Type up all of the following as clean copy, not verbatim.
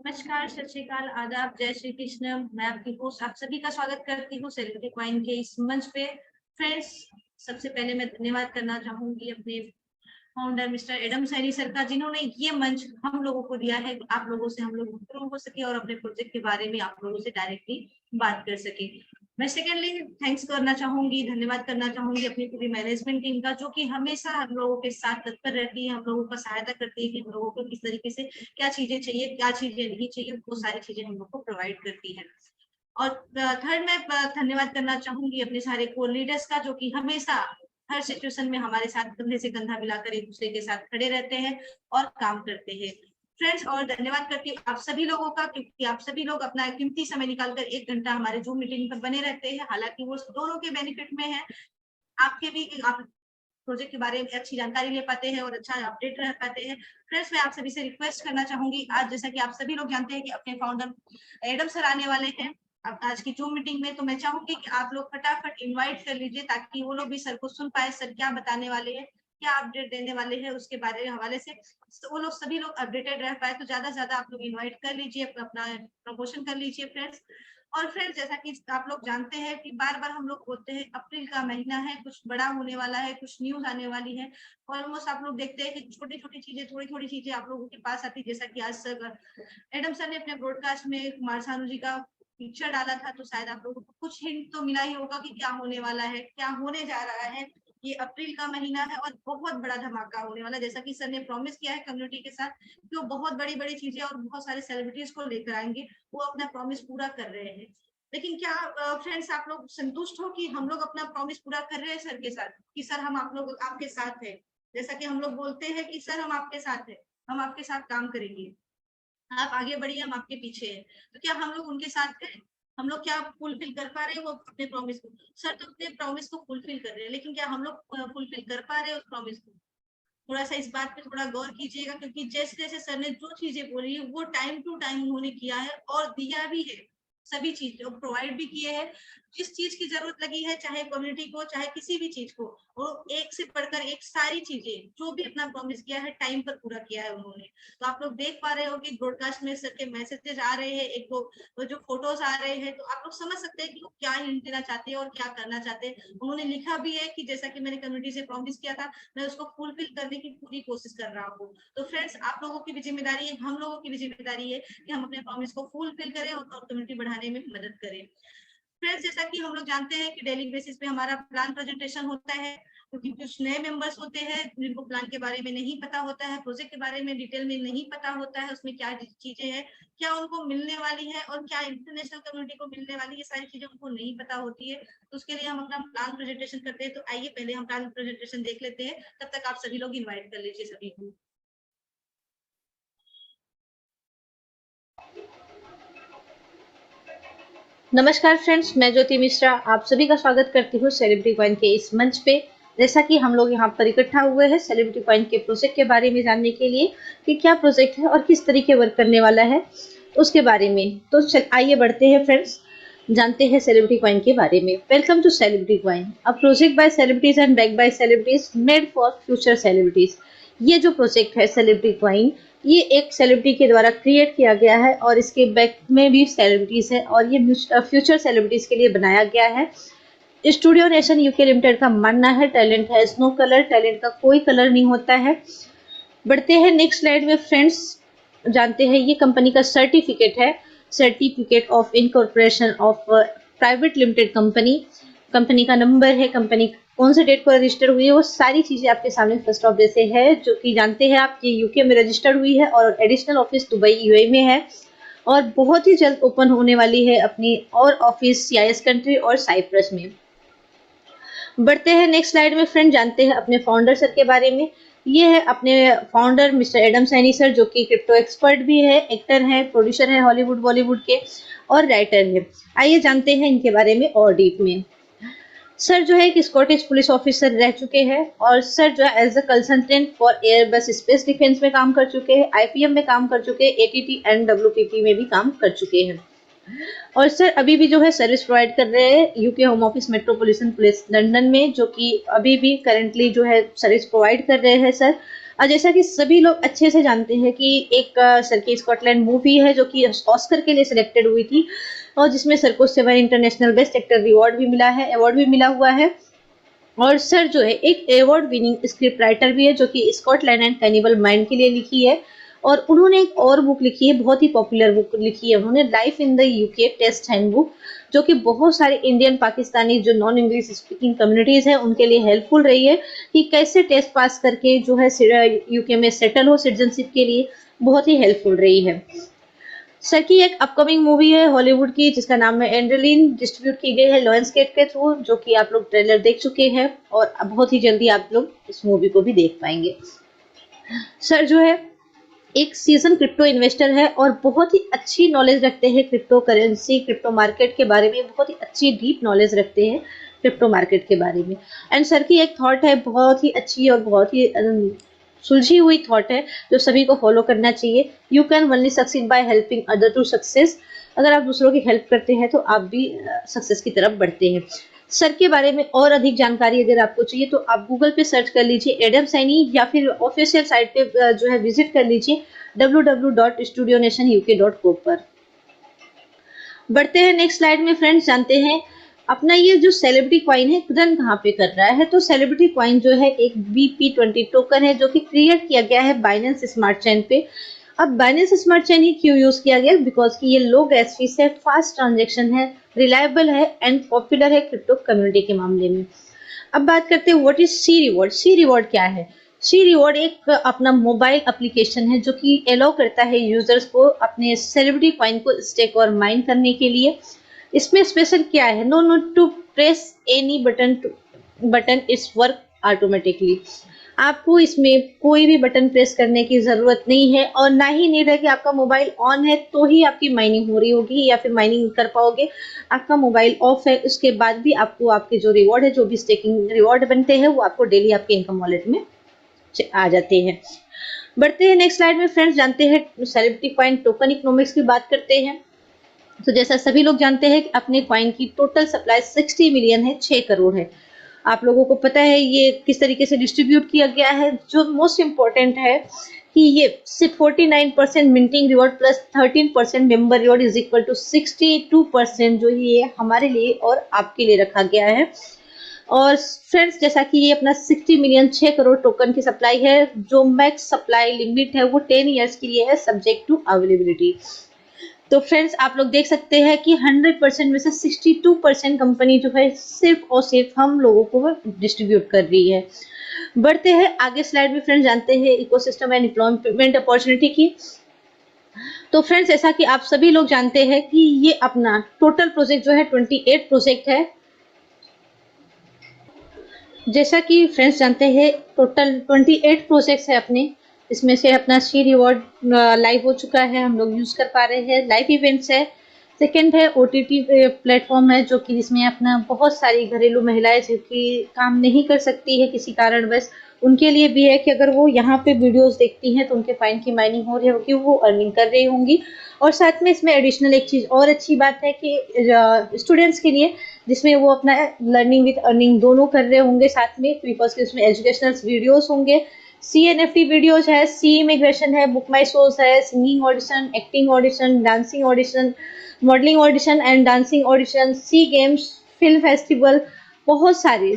नमस्कार, सत श्री अकाल, आदाब, जय श्री कृष्ण। मैं आपकी होस्ट आप सभी का स्वागत करती हूँ सेलिब्रिटी क्वाइन के इस मंच पे। फ्रेंड्स, सबसे पहले मैं धन्यवाद करना चाहूंगी अपने founder mister Adam Saini sir का, जिन्होंने ये मंच हम लोगों को दिया है, आप लोगों से हम लोग रूबरू हो सके और अपने प्रोजेक्ट के बारे में आप लोगों से डायरेक्टली बात कर सके। मैं सेकेंडली थैंक्स करना चाहूंगी, धन्यवाद करना चाहूंगी अपनी पूरी मैनेजमेंट टीम का, जो कि हमेशा हम लोगों के साथ तत्पर रहती है, हम लोगों का सहायता करती है कि हम लोगों को किस तरीके से क्या चीजें चाहिए, क्या चीजें नहीं चाहिए, वो सारी चीजें हम लोग को प्रोवाइड करती है। और थर्ड मैं धन्यवाद करना चाहूंगी अपने सारे कोर लीडर्स का, जो कि हमेशा हर सिचुएशन में हमारे साथ कंधे से कंधा मिलाकर एक दूसरे के साथ खड़े रहते हैं और काम करते हैं। फ्रेंड्स, और धन्यवाद करती हूँ आप सभी लोगों का, क्योंकि आप सभी लोग अपना कीमती समय निकालकर 1 घंटा हमारे जूम मीटिंग पर बने रहते हैं। हालांकि वो दोनों के बेनिफिट में है, आपके भी, आप प्रोजेक्ट के बारे में अच्छी जानकारी ले पाते हैं और अच्छा अपडेट रह पाते हैं। फ्रेंड्स, मैं आप सभी से रिक्वेस्ट करना चाहूंगी, आज जैसा कि आप सभी लोग जानते हैं कि अपने फाउंडर एडम सर आने वाले हैं अब आज की जूम मीटिंग में, तो मैं चाहूंगी कि आप लोग फटाफट इनवाइट कर लीजिए, ताकि वो लोग भी सर को सुन पाए, सर क्या बताने वाले हैं, क्या अपडेट देने वाले हैं, उसके बारे में हवाले से वो लोग सभी लोग अपडेटेड रह पाए। तो ज्यादा से ज्यादा आप लोग इन्वाइट कर लीजिए, अपना प्रमोशन कर लीजिए फ्रेंड्स। और फिर जैसा कि आप लोग जानते हैं कि बार बार हम लोग बोलते हैं अप्रैल का महीना है, कुछ बड़ा होने वाला है, कुछ न्यूज आने वाली है। ऑलमोस्ट आप लोग देखते हैं कि छोटी छोटी चीजें, थोड़ी थोड़ी चीजें आप लोगों के पास आती है। जैसा कि आज सर एडम सर ने अपने ब्रॉडकास्ट में कुमार सानू जी का पिक्चर डाला था, तो शायद आप लोगों को कुछ हिंट तो मिला ही होगा कि क्या होने वाला है, क्या होने जा रहा है। ये अप्रैल का महीना है और बहुत बड़ा धमाका होने वाला है, जैसा कि सर ने प्रॉमिस किया है कम्युनिटी के साथ कि वो बहुत बड़ी बड़ी चीजें और बहुत सारे सेलिब्रिटीज को लेकर आएंगे। वो अपना प्रॉमिस पूरा कर रहे हैं। लेकिन क्या फ्रेंड्स, आप लोग संतुष्ट हो कि हम लोग अपना प्रॉमिस पूरा कर रहे हैं सर के साथ, कि सर हम आप लोग आपके साथ है? जैसा कि हम लोग बोलते हैं कि सर हम आपके साथ है, हम आपके साथ काम करेंगे, आप आगे बढ़िए, हम आपके पीछे हैं। तो क्या हम लोग उनके साथ हैं? हम लोग क्या फुलफिल कर पा रहे हैं वो अपने प्रॉमिस को? सर तो अपने प्रॉमिस को फुलफिल कर रहे हैं, लेकिन क्या हम लोग फुलफिल कर पा रहे हैं उस प्रॉमिस को? थोड़ा सा इस बात पे थोड़ा गौर कीजिएगा, क्योंकि जैसे जैसे सर ने जो चीजें बोली है वो टाइम टू टाइम उन्होंने किया है और दिया भी है। सभी चीज प्रोवाइड भी किए हैं, जिस चीज की जरूरत लगी है, चाहे कम्युनिटी को, चाहे किसी भी चीज को, वो एक से बढ़कर एक सारी चीजें जो भी अपना प्रॉमिस किया है टाइम पर पूरा किया है उन्होंने। तो आप लोग देख पा रहे हो कि ब्रॉडकास्ट में सर के मैसेजेस आ रहे हैं, एक दो जो फोटोज आ रहे हैं, तो आप लोग समझ सकते हैं कि वो क्या हिंट देना चाहते हैं और क्या करना चाहते हैं। उन्होंने लिखा भी है कि जैसा कि मैंने कम्युनिटी से प्रॉमिस किया था, मैं उसको फुलफिल करने की पूरी कोशिश कर रहा हूँ। तो फ्रेंड्स, आप लोगों की भी जिम्मेदारी है, हम लोगों की भी जिम्मेदारी है कि हम अपने प्रॉमिस को फुलफिल करें और कम्युनिटी बढ़ाने में मदद करें। फ्रेंड्स, जैसा कि हम लोग जानते हैं कि डेली बेसिस पे हमारा प्लान प्रेजेंटेशन होता है, क्योंकि कुछ नए मेंबर्स होते हैं जिनको प्लान के बारे में नहीं पता होता है, प्रोजेक्ट के बारे में डिटेल में नहीं पता होता है, उसमें क्या चीजें हैं, क्या उनको मिलने वाली है और क्या इंटरनेशनल कम्युनिटी को मिलने वाली है, ये सारी चीजें उनको नहीं पता होती है। तो उसके लिए हम अपना प्लान प्रेजेंटेशन करते हैं। तो आइए पहले हम प्लान प्रेजेंटेशन देख लेते हैं, तब तक आप सभी लोग इन्वाइट कर लीजिए सभी को। नमस्कार फ्रेंड्स, मैं ज्योति मिश्रा आप सभी का स्वागत करती हूँ सेलिब्रिटी क्वाइन के इस मंच पे। जैसा कि हम लोग यहाँ पर इकट्ठा हुए हैं सेलिब्रिटी क्वाइन के प्रोजेक्ट के बारे में जानने के लिए कि क्या प्रोजेक्ट है और किस तरीके वर्क करने वाला है उसके बारे में। तो आइए बढ़ते हैं फ्रेंड्स, जानते हैं सेलिब्रिटी क्वाइन के बारे में। Welcome to celebrity coin, a project by celebrities and back by celebrities made for future celebrities. ये जो प्रोजेक्ट है सेलिब्रिटी क्वाइन, ये एक सेलिब्रिटी के द्वारा क्रिएट किया गया है और इसके बैक में भी सेलिब्रिटीज है और ये फ्यूचर सेलिब्रिटीज के लिए बनाया गया है। स्टूडियो नेशन यूके लिमिटेड का मानना है talent has no colour, talent का कोई कलर नहीं होता है। बढ़ते हैं नेक्स्ट स्लाइड में फ्रेंड्स, जानते हैं ये कंपनी का सर्टिफिकेट है, certificate of incorporation of private limited company. Company का नंबर है, कंपनी कौन से डेट को रजिस्टर हुई है, वो सारी चीजें आपके सामने फर्स्ट ऑफ जैसे है, जो कि जानते हैं आप ये यूके में रजिस्टर्ड हुई है और एडिशनल ऑफिस दुबई यूएई में है और बहुत ही जल्द ओपन होने वाली है अपनी और ऑफिस सीआईएस कंट्री और साइप्रस में। बढ़ते हैं नेक्स्ट स्लाइड में फ्रेंड, जानते हैं अपने फाउंडर सर के बारे में। ये है अपने founder mister Adam Saini sir, जो कि क्रिप्टो एक्सपर्ट भी है, एक्टर है, प्रोड्यूसर है हॉलीवुड बॉलीवुड के और राइटर है। आइए जानते हैं इनके बारे में और डीप में। सर जो है एक स्कॉटिश पुलिस ऑफिसर रह चुके हैं और सर जो है as a consultant for Airbus space defence में काम कर चुके हैं, आईपीएम में काम कर चुके हैं, एटीटी एंड डब्ल्यूपीपी में भी काम कर चुके हैं और सर अभी भी जो है सर्विस प्रोवाइड कर रहे हैं UK home office metropolitan police London में, जो कि अभी भी करंटली जो है सर्विस प्रोवाइड कर रहे हैं सर। जैसा कि सभी लोग अच्छे से जानते हैं कि एक सर की स्कॉटलैंड मूवी है जो कि ऑस्कर के लिए सिलेक्टेड हुई थी और जिसमें सर को 7 इंटरनेशनल बेस्ट एक्टर अवार्ड भी मिला है, अवार्ड भी मिला हुआ है। और सर जो है एक अवार्ड विनिंग स्क्रिप्ट राइटर भी है जो कि स्कॉटलैंड एंड कैनिबल माइंड के लिए लिखी है। और उन्होंने एक और बुक लिखी है, बहुत ही पॉपुलर बुक लिखी है उन्होंने, life in the UK test handbook, जो कि बहुत सारे इंडियन पाकिस्तानी जो नॉन इंग्लिश स्पीकिंग कम्युनिटीज है उनके लिए हेल्पफुल रही है कि कैसे टेस्ट पास करके जो है यूके में सेटल हो सिटीजनशिप के लिए, बहुत ही हेल्पफुल रही है। सर की एक अपकमिंग मूवी है हॉलीवुड की जिसका नाम है एंडरलिन, डिस्ट्रीब्यूट की गई है लायंसगेट के थ्रू, जो कि आप लोग ट्रेलर देख चुके हैं और अब बहुत ही जल्दी आप लोग इस मूवी को भी देख पाएंगे। सर जो है एक सीजन क्रिप्टो इन्वेस्टर है और बहुत ही अच्छी नॉलेज रखते हैं क्रिप्टो करेंसी, क्रिप्टो मार्केट के बारे में, बहुत ही अच्छी डीप नॉलेज रखते हैं क्रिप्टो मार्केट के बारे में। एंड सर की एक थॉट है बहुत ही अच्छी और बहुत ही सुलझी हुई थॉट है जो सभी को फॉलो करना चाहिए। You can only succeed by helping other to success. अगर आप दूसरों की हेल्प करते हैं तो आप भी सक्सेस की तरफ बढ़ते हैं। सर के बारे में और अधिक जानकारी अगर आपको चाहिए तो आप गूगल पे सर्च कर लीजिए एडम सैनी या फिर ऑफिशियल साइट पे जो है विजिट कर लीजिए www.studionationuk.co पर। बढ़ते हैं नेक्स्ट स्लाइड में फ्रेंड्स, जानते हैं अपना ये जो सेलिब्रिटी कॉइन है रन कहाँ पे कर रहा है। तो सेलिब्रिटी कॉइन जो है एक BP20 टोकन है जो कि क्रिएट किया गया है बाइनेंस स्मार्ट चेन पे। अब बाइनेंस स्मार्ट चेन ही क्यों यूज किया गया, बिकॉज कि ये लो गैस फीस है, फास्ट ट्रांजेक्शन है, रिलायबल है एंड पॉपुलर है क्रिप्टो कम्युनिटी के मामले में। अब बात करते हैं what is C reward. C reward क्या है? सी रिवॉर्ड एक अपना मोबाइल एप्लीकेशन है जो कि अलाउ करता है यूजर्स को अपने सेलिब्रिटी कॉइन को स्टेक और माइन करने के लिए। इसमें स्पेशल क्या है? No need to press any button it's work automatically. आपको इसमें कोई भी बटन प्रेस करने की जरूरत नहीं है और ना ही नीड है कि आपका मोबाइल ऑन है तो ही आपकी माइनिंग हो रही होगी या फिर माइनिंग कर पाओगे। आपका मोबाइल ऑफ है उसके बाद भी आपको आपके जो रिवॉर्ड है, जो भी स्टेकिंग रिवॉर्ड बनते हैं वो आपको डेली आपके इनकम वॉलेट में आ जाते हैं। बढ़ते हैं नेक्स्ट स्लाइड में फ्रेंड्स, जानते हैं सेलिब्रिटी कॉइन टोकन इकोनॉमिक्स की बात करते हैं। तो जैसा सभी लोग जानते हैं कि अपने कॉइन की टोटल सप्लाई 60 मिलियन है, 6 करोड़ है। आप लोगों को पता है ये किस तरीके से डिस्ट्रीब्यूट किया गया है। जो मोस्ट इम्पोर्टेंट है कि ये सिर्फ 49% minting reward plus 13% member reward is equal to 62% जो ये हमारे लिए और आपके लिए रखा गया है। और फ्रेंड्स जैसा कि ये अपना 60 मिलियन 6 करोड़ टोकन की सप्लाई है, जो मैक्स सप्लाई लिमिट है वो 10 इयर्स के लिए है सब्जेक्ट टू अवेलेबिलिटी। तो फ्रेंड्स आप लोग देख सकते हैं कि 100% में से 62% कंपनी जो है सिर्फ और सिर्फ हम लोगों को डिस्ट्रीब्यूट कर रही है। बढ़ते हैं आगे स्लाइड में फ्रेंड्स, जानते हैं इकोसिस्टम एंड एम्प्लॉयमेंट अपॉर्चुनिटी की। तो फ्रेंड्स ऐसा कि आप सभी लोग जानते हैं कि ये अपना टोटल प्रोजेक्ट जो है 28 प्रोजेक्ट है। जैसा कि फ्रेंड्स जानते हैं टोटल 28 प्रोजेक्ट्स है अपने, इसमें से अपना सी रिवॉर्ड लाइव हो चुका है, हम लोग यूज कर पा रहे हैं, लाइव इवेंट्स है। सेकंड है OTT प्लेटफॉर्म है जो कि जिसमें अपना बहुत सारी घरेलू महिलाएं जो कि काम नहीं कर सकती है किसी कारणवश, उनके लिए भी है कि अगर वो यहाँ पे वीडियोस देखती हैं तो उनके फाइन की माइनिंग हो रही होगी, वो अर्निंग कर रही होंगी। और साथ में इसमें एडिशनल एक चीज और अच्छी बात है कि स्टूडेंट्स के लिए जिसमें वो अपना लर्निंग विद अर्निंग दोनोग कर रहे होंगे साथ में, बिकॉज के उसमें एजुकेशनल वीडियोस होंगे, CNFT वीडियोज है, सी इमिग्रेशन है, बुक माई शोज है, singing audition, acting audition, dancing audition, modelling audition and dancing audition, C games, film festival, बहुत सारे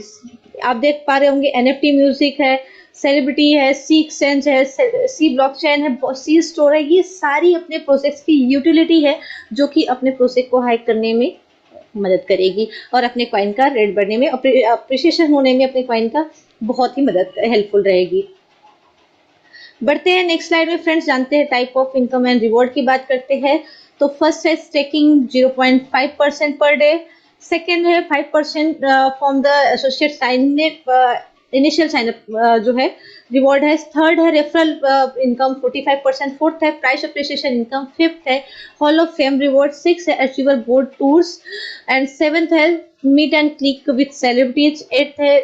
आप देख पा रहे होंगे। NFT म्यूजिक है, सेलिब्रिटी है, सी एक्सचेंज है, सी ब्लॉकचेन है, सी स्टोर है। ये सारी अपने प्रोजेक्ट्स की यूटिलिटी है जो कि अपने प्रोजेक्ट को हाइक करने में मदद करेगी और अपने कॉइन का रेट बढ़ने में, अप्रिशिएशन होने में अपने कॉइन का बहुत ही मदद हेल्पफुल रहेगी। बढ़ते हैं नेक्स्ट स्लाइड में फ्रेंड्स, जानते हैं type of income and reward की बात करते हैं। तो फर्स्ट है स्टेकिंग 0.5% पर डे, सेकेंड है 5% from the associate sign initial signup जो है रिवॉर्ड है, थर्ड है रेफरल इनकम 45%, फोर्थ है प्राइस अप्रिसिएशन इनकम, फिफ्थ है hall of fame reward, six है achiever board tours and seventh है meet and click with celebrities, eighth है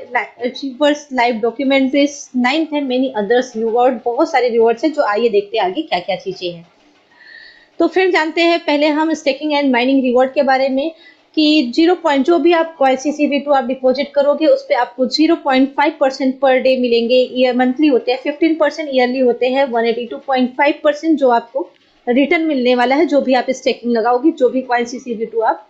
achievers live documentaries, ninth है मेनी अदर्स रिवॉर्ड। बहुत सारे rewards हैं जो आइए देखते हैं आगे क्या क्या चीजें हैं। तो फ्रेंड जानते हैं पहले हम स्टेकिंग एंड माइनिंग रिवॉर्ड के बारे में कि 0 पॉइंट जो भी आप CCV2 आप डिपॉजिट करोगे उस पे आपको 0.5% पर डे मिलेंगे। ईयर मंथली होते हैं 15%, ईयरली होते हैं 182.5% जो आपको रिटर्न मिलने वाला है जो भी आप स्टेकिंग लगाओगे, जो भी CCV2 आप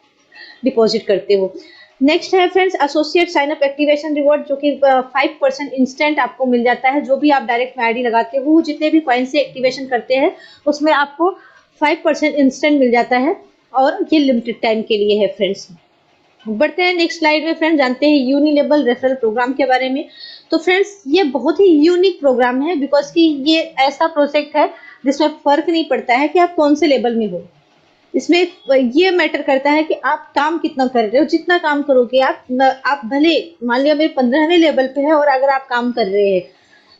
डिपॉजिट करते हो। नेक्स्ट है friends associate sign up activation reward, जो कि 5% इंस्टेंट आपको मिल जाता है। जो भी आप डायरेक्ट में आईडी लगाते हो, जितने भी कॉइन से एक्टिवेशन करते हैं उसमें आपको 5% इंस्टेंट मिल जाता है और ये लिमिटेड टाइम के लिए है फ्रेंड्स। बढ़ते हैं नेक्स्ट स्लाइड में फ्रेंड्स, जानते हैं यूनिलेबल रेफरल प्रोग्राम के बारे में। तो फ्रेंड्स ये बहुत ही यूनिक प्रोग्राम है बिकॉज कि ये ऐसा प्रोजेक्ट है जिसमें फर्क नहीं पड़ता है कि आप कौन से लेवल में हो। इसमें ये मैटर करता है कि आप काम कितना कर रहे हो। जितना काम करोगे आप भले मान लिया मेरे 15वें लेवल पे है और अगर आप काम कर रहे हैं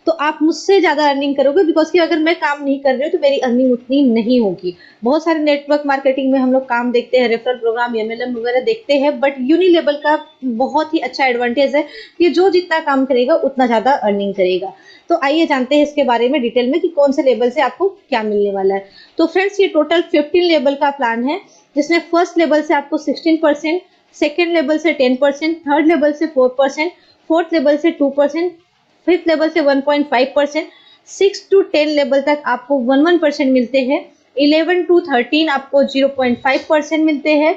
तो आप मुझसे ज्यादा अर्निंग करोगे बिकॉज कि अगर मैं काम नहीं कर रही हूँ तो मेरी अर्निंग उतनी नहीं होगी। बहुत सारे नेटवर्क मार्केटिंग में हम लोग काम देखते हैं, रेफरल प्रोग्राम MLM वगैरह देखते हैं, बट यूनिलेबल का बहुत ही अच्छा एडवांटेज है कि जो जितना काम करेगा उतना ज्यादा अर्निंग करेगा। तो आइए जानते हैं इसके बारे में डिटेल में कि कौन से लेवल से आपको क्या मिलने वाला है। तो फ्रेंड्स ये टोटल 15 लेवल का प्लान है जिसमें फर्स्ट लेवल से आपको 16%, सेकेंड लेवल से 10%, थर्ड लेवल से 4%, फोर्थ लेवल से 2%, फिफ्थ लेवल से 1.5%, 6 to 10 लेवल तक आपको 1% मिलते हैं, 11 to 13 आपको 0.5% मिलते हैं।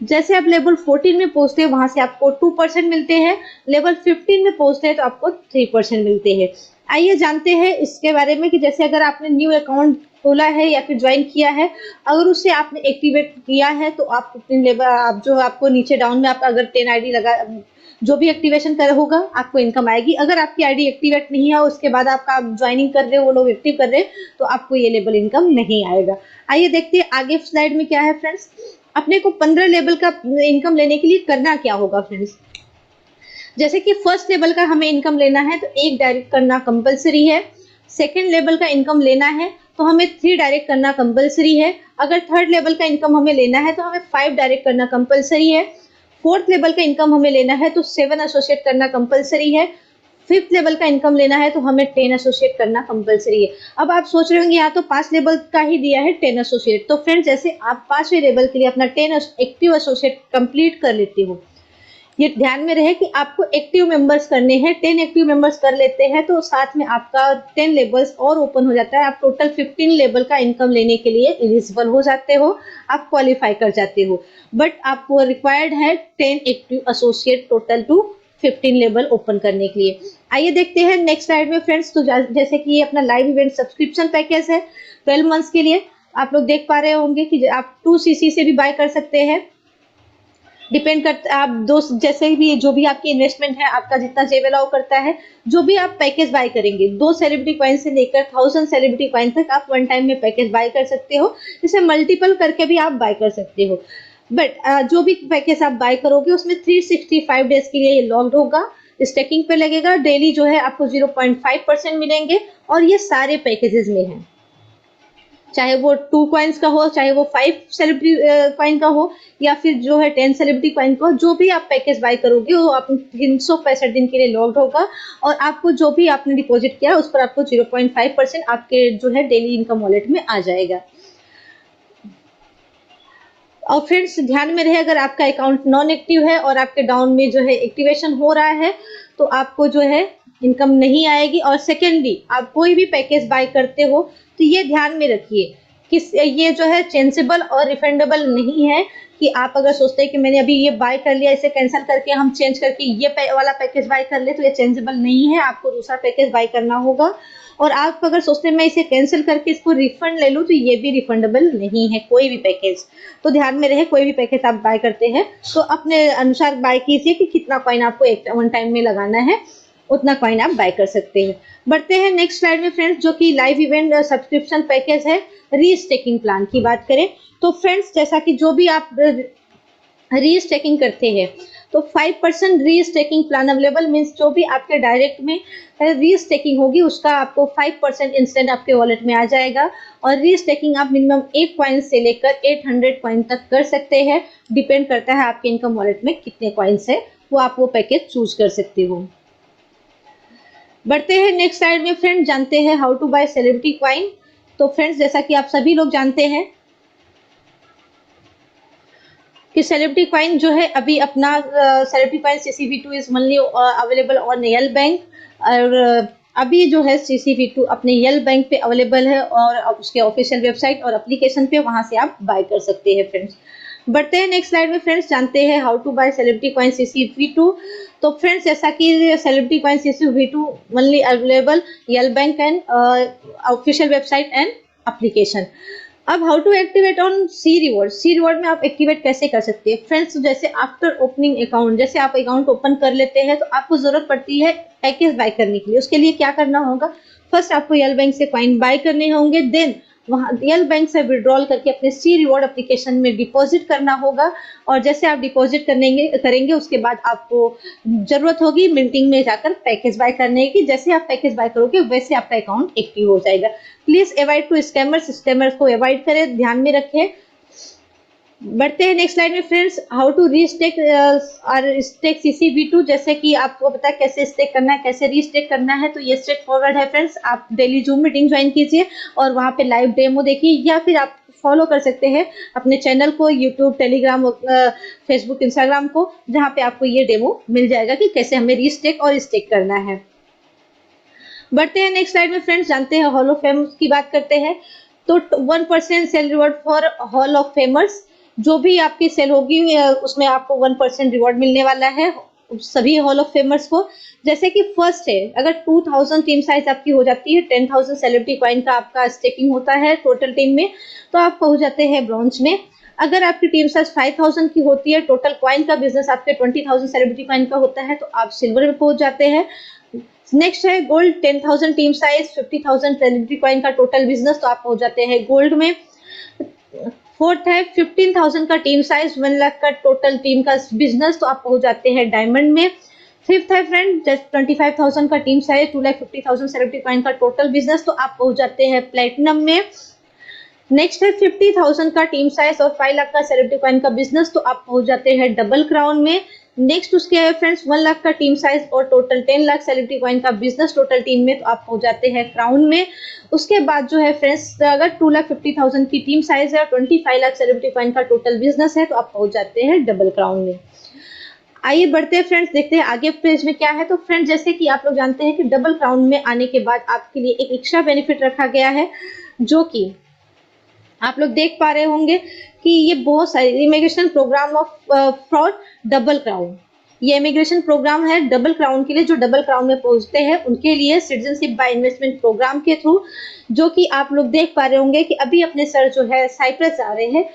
जैसे आप लेवल 14 में पहुंचते हैं वहां से आपको 2% मिलते हैं, लेवल 15 में पहुंचते हैं तो आपको 3% मिलते हैं। आइए जानते हैं इसके बारे में कि जैसे अगर आपने न्यू अकाउंट खोला है या फिर ज्वाइन किया है, अगर उससे आपने एक्टिवेट किया है तो आप अपने लेवल आप जो आपको नीचे डाउन में आप अगर 10 आईडी लगा जो भी एक्टिवेशन कर होगा आपको इनकम आएगी। अगर आपकी आईडी एक्टिवेट नहीं है उसके बाद आप ज्वाइनिंग कर रहे हो, वो लोग एक्टिव कर रहे हैं तो आपको ये लेवल इनकम नहीं आएगा। आइए देखते हैं आगे स्लाइड में क्या है फ्रेंड्स। अपने को 15 लेवल का इनकम लेने के लिए करना क्या होगा फ्रेंड्स। जैसे कि फर्स्ट लेवल का हमें इनकम लेना है तो 1 डायरेक्ट करना कंपलसरी है। सेकेंड लेवल का इनकम लेना है तो हमें 3 डायरेक्ट करना कंपलसरी है। अगर थर्ड लेवल का इनकम हमें लेना है तो हमें 5 डायरेक्ट करना कंपलसरी है। फोर्थ लेवल का इनकम हमें लेना है तो 7 एसोसिएट करना कंपलसरी है। फिफ्थ लेवल का इनकम लेना है तो हमें 10 एसोसिएट करना कंपलसरी है। अब आप सोच रहे होंगे यहाँ तो 5 लेवल का ही दिया है 10 एसोसिएट। तो फ्रेंड्स जैसे आप 5वें लेवल के लिए अपना 10 एक्टिव एसोसिएट कंप्लीट कर लेते हो, ये ध्यान में रहे कि आपको एक्टिव मेंबर्स करने हैं। 10 एक्टिव मेंबर्स कर लेते हैं तो साथ में आपका 10 लेवल्स और ओपन हो जाता है। आप टोटल 15 लेवल का इनकम लेने के लिए एलिजिबल हो जाते हो, आप क्वालिफाई कर जाते हो। बट आपको रिक्वायर्ड है 10 active associate total two 15 level open करने के लिए। आइए देखते हैं नेक्स्ट स्लाइड में फ्रेंड्स। तो जैसे कि ये अपना लाइव इवेंट सब्सक्रिप्शन पैकेज है 12 मंथ्स के लिए। आप लोग देख पा रहे होंगे कि आप 2cc से भी बाय कर सकते हैं। डिपेंड करता है आप दोस्त जैसे भी जो भी आपकी इन्वेस्टमेंट है, आपका जितना जेब अलाउ करता है, जो भी आप पैकेज बाय करेंगे 2 सेलिब्रिटी कॉइन से लेकर 1000 सेलिब्रिटी कॉइन तक आप वन टाइम में पैकेज बाय कर सकते हो। इसे मल्टीपल करके भी आप बाय कर सकते हो। बट जो भी पैकेज आप बाय करोगे उसमें 365 डेज के लिए ये लॉक्ड होगा, स्टेकिंग पे लगेगा। डेली जो है आपको 0.5% मिलेंगे और ये सारे पैकेजेस में है, चाहे वो 2 कॉइन्स का हो, चाहे वो 5 सेलिब्रिटी कॉइन का हो या फिर जो है 10 सेलिब्रिटी कॉइन का हो। जो भी आप पैकेज बाय करोगे वो आप 365 दिन के लिए लॉक्ड होगा और आपको जो भी आपने डिपॉजिट किया उस पर आपको 0.5% आपके जो है डेली इनकम वॉलेट में आ जाएगा। और फ्रेंड्स ध्यान में रहे अगर आपका अकाउंट नॉन एक्टिव है और आपके डाउन में जो है एक्टिवेशन हो रहा है तो आपको जो है इनकम नहीं आएगी। और सेकेंडली आप कोई भी पैकेज बाय करते हो तो ये ध्यान में रखिए कि ये जो है चेंजेबल और रिफंडेबल नहीं है कि आप अगर सोचते हैं कि मैंने अभी ये बाय कर लिया, इसे कैंसिल करके हम चेंज करके ये वाला पैकेज बाय कर ले तो ये चेंजेबल नहीं है, आपको दूसरा पैकेज बाय करना होगा। और आप अगर सोचते हैं मैं इसे कैंसिल करके इसको रिफंड ले लूं तो ये भी रिफंडेबल नहीं है कोई भी पैकेज। तो ध्यान में रहे कोई भी पैकेज आप बाय करते हैं तो अपने अनुसार बाय कीजिए कि कितना कॉइन आपको एक वन टाइम में लगाना है, उतना कॉइन आप बाय कर सकते हैं। बढ़ते हैं नेक्स्ट स्लाइड में फ्रेंड्स, जो कि लाइव इवेंट सब्सक्रिप्शन पैकेज है। रीस्टेकिंग प्लान की बात करें तो फ्रेंड्स जैसा कि जो भी आप रीस्टेकिंग करते हैं तो 5% रीस्टेकिंग प्लान अवेलेबल मीन्स जो भी आपके डायरेक्ट में रीस्टेकिंग होगी उसका आपको 5% इंस्टेंट आपके वॉलेट में आ जाएगा। और रीस्टेकिंग आप मिनिमम 1 कॉइन से लेकर 800 कॉइन तक कर सकते हैं, डिपेंड करता है आपके इनकम वॉलेट में कितने कॉइन्स है, वो आप वो पैकेज चूज कर सकते हो। बढ़ते हैं नेक्स्ट स्लाइड में फ्रेंड्स, जानते हैं how to buy celebrity coin. तो फ्रेंड्स जैसा कि आप सभी लोग जानते हैं कि सेलिब्रिटी कॉइन जो है अभी अपना celebrity coin CCV2 is only available on L bank, और अभी जो है CCV2 अपने यल बैंक पे अवेलेबल है और उसके ऑफिशियल वेबसाइट और एप्लीकेशन पे वहां से आप बाय कर सकते हैं फ्रेंड्स। बढ़ते हैं नेक्स्ट स्लाइड में फ्रेंड्स, जानते हैं how to buy celebrity coin CCV2। तो फ्रेंड्स जैसा कि celebrity coin CCV2 only available यल bank and official website and application. अब how to activate on C reward में आप एक्टिवेट कैसे कर सकते हैं फ्रेंड्स। जैसे आफ्टर ओपनिंग अकाउंट, जैसे आप अकाउंट ओपन कर लेते हैं तो आपको जरूरत पड़ती है पैकेज बाय करने के लिए। उसके लिए क्या करना होगा, फर्स्ट आपको यल बैंक से कॉइन बाय करने होंगे, देन वहां यल बैंक से विड्रॉल करके अपने सी रिवॉर्ड एप्लीकेशन में डिपॉजिट करना होगा। और जैसे आप डिपॉजिट करेंगे उसके बाद आपको जरूरत होगी मिंटिंग में जाकर पैकेज बाय करने की। जैसे आप पैकेज बाय करोगे वैसे आपका अकाउंट एक्टिव हो जाएगा। प्लीज अवॉइड टू स्कैमर्स को अवॉइड करें, ध्यान में रखें। बढ़ते हैं नेक्स्ट स्लाइड में friends, how to restake stake CCV2। जैसे कि आपको पता है कैसे स्टेक करना है, कैसे रीस्टेक करना है, तो ये स्ट्रेट फॉरवर्ड है फ्रेंड्स। आप डेली जूम मीटिंग ज्वाइन कीजिए और वहां पे लाइव डेमो देखिए, या फिर आप फॉलो कर सकते हैं अपने चैनल को, यूट्यूब, टेलीग्राम, फेसबुक, इंस्टाग्राम को, जहां पे आपको ये डेमो मिल जाएगा कि कैसे हमें रीस्टेक और स्टेक करना है। बढ़ते हैं नेक्स्ट स्लाइड में फ्रेंड्स, जानते हैं हॉल ऑफ फेम की बात करते हैं। तो 1% sell reward for hall of famers, जो भी आपकी सेल होगी उसमें आपको 1% रिवॉर्ड मिलने वाला है सभी हॉल ऑफ फेमर्स को। जैसे कि फर्स्ट है, अगर 2000 टीम साइज आपकी हो जाती है, 10,000 सेलिब्रिटी कॉइन का आपका स्टेकिंग होता है टोटल टीम में, तो आप पहुंच जाते हैं ब्रॉन्ज में। अगर आपकी टीम साइज 5000 की होती है, टोटल कॉइन का बिजनेस आपके 20,000 सेलिब्रिटी कॉइन का होता है, तो आप सिल्वर में पहुंच जाते हैं। नेक्स्ट है gold, 10,000 team size, 50,000 celebrity coin का टोटल बिजनेस, तो आप पहुंच जाते हैं गोल्ड में। फोर्थ है 15,000 का टीम साइज, 1 लाख का टोटल टीम का बिजनेस, तो आप पहुंच जाते हैं डायमंड में। फिफ्थ है फ्रेंड 25,000 का टीम साइज, 2,50,000 सेलिब्रिटी कॉइन का टोटल बिजनेस, तो आप पहुंच जाते हैं प्लेटिनम में। नेक्स्ट है 50,000 का टीम साइज और 5 लाख का सेलिब्रिटी कॉइन का बिजनेस, तो आप पहुंच जाते हैं डबल क्राउन में। नेक्स्ट उसके है फ्रेंड्स 1 लाख का टीम साइज और टोटल 10 लाख सेलिब्रिटी कॉइन का बिजनेस टोटल टीम में, तो आप पहुंच जाते हैं क्राउन में। उसके बाद जो है फ्रेंड्स, अगर 2,50,000 की टीम साइज है और 25 लाख सेलिब्रिटी कॉइन का टोटल बिजनेस है, तो आप पहुंच जाते हैं डबल क्राउन में। आइए बढ़ते हैं फ्रेंड्स, देखते हैं आगे पेज में क्या है। तो फ्रेंड्स जैसे कि आप लोग जानते हैं कि डबल क्राउन में आने के बाद आपके लिए एक एक्स्ट्रा बेनिफिट रखा गया है, जो कि आप लोग देख पा रहे होंगे कि ये बहुत सारे immigration programme of for double crown, ये इमिग्रेशन प्रोग्राम है डबल क्राउन के लिए। जो डबल क्राउन में पहुंचते हैं उनके लिए सिटीजनशिप बाय इन्वेस्टमेंट प्रोग्राम के थ्रू, जो कि आप लोग देख पा रहे होंगे कि अभी अपने सर जो है साइप्रस जा रहे हैं।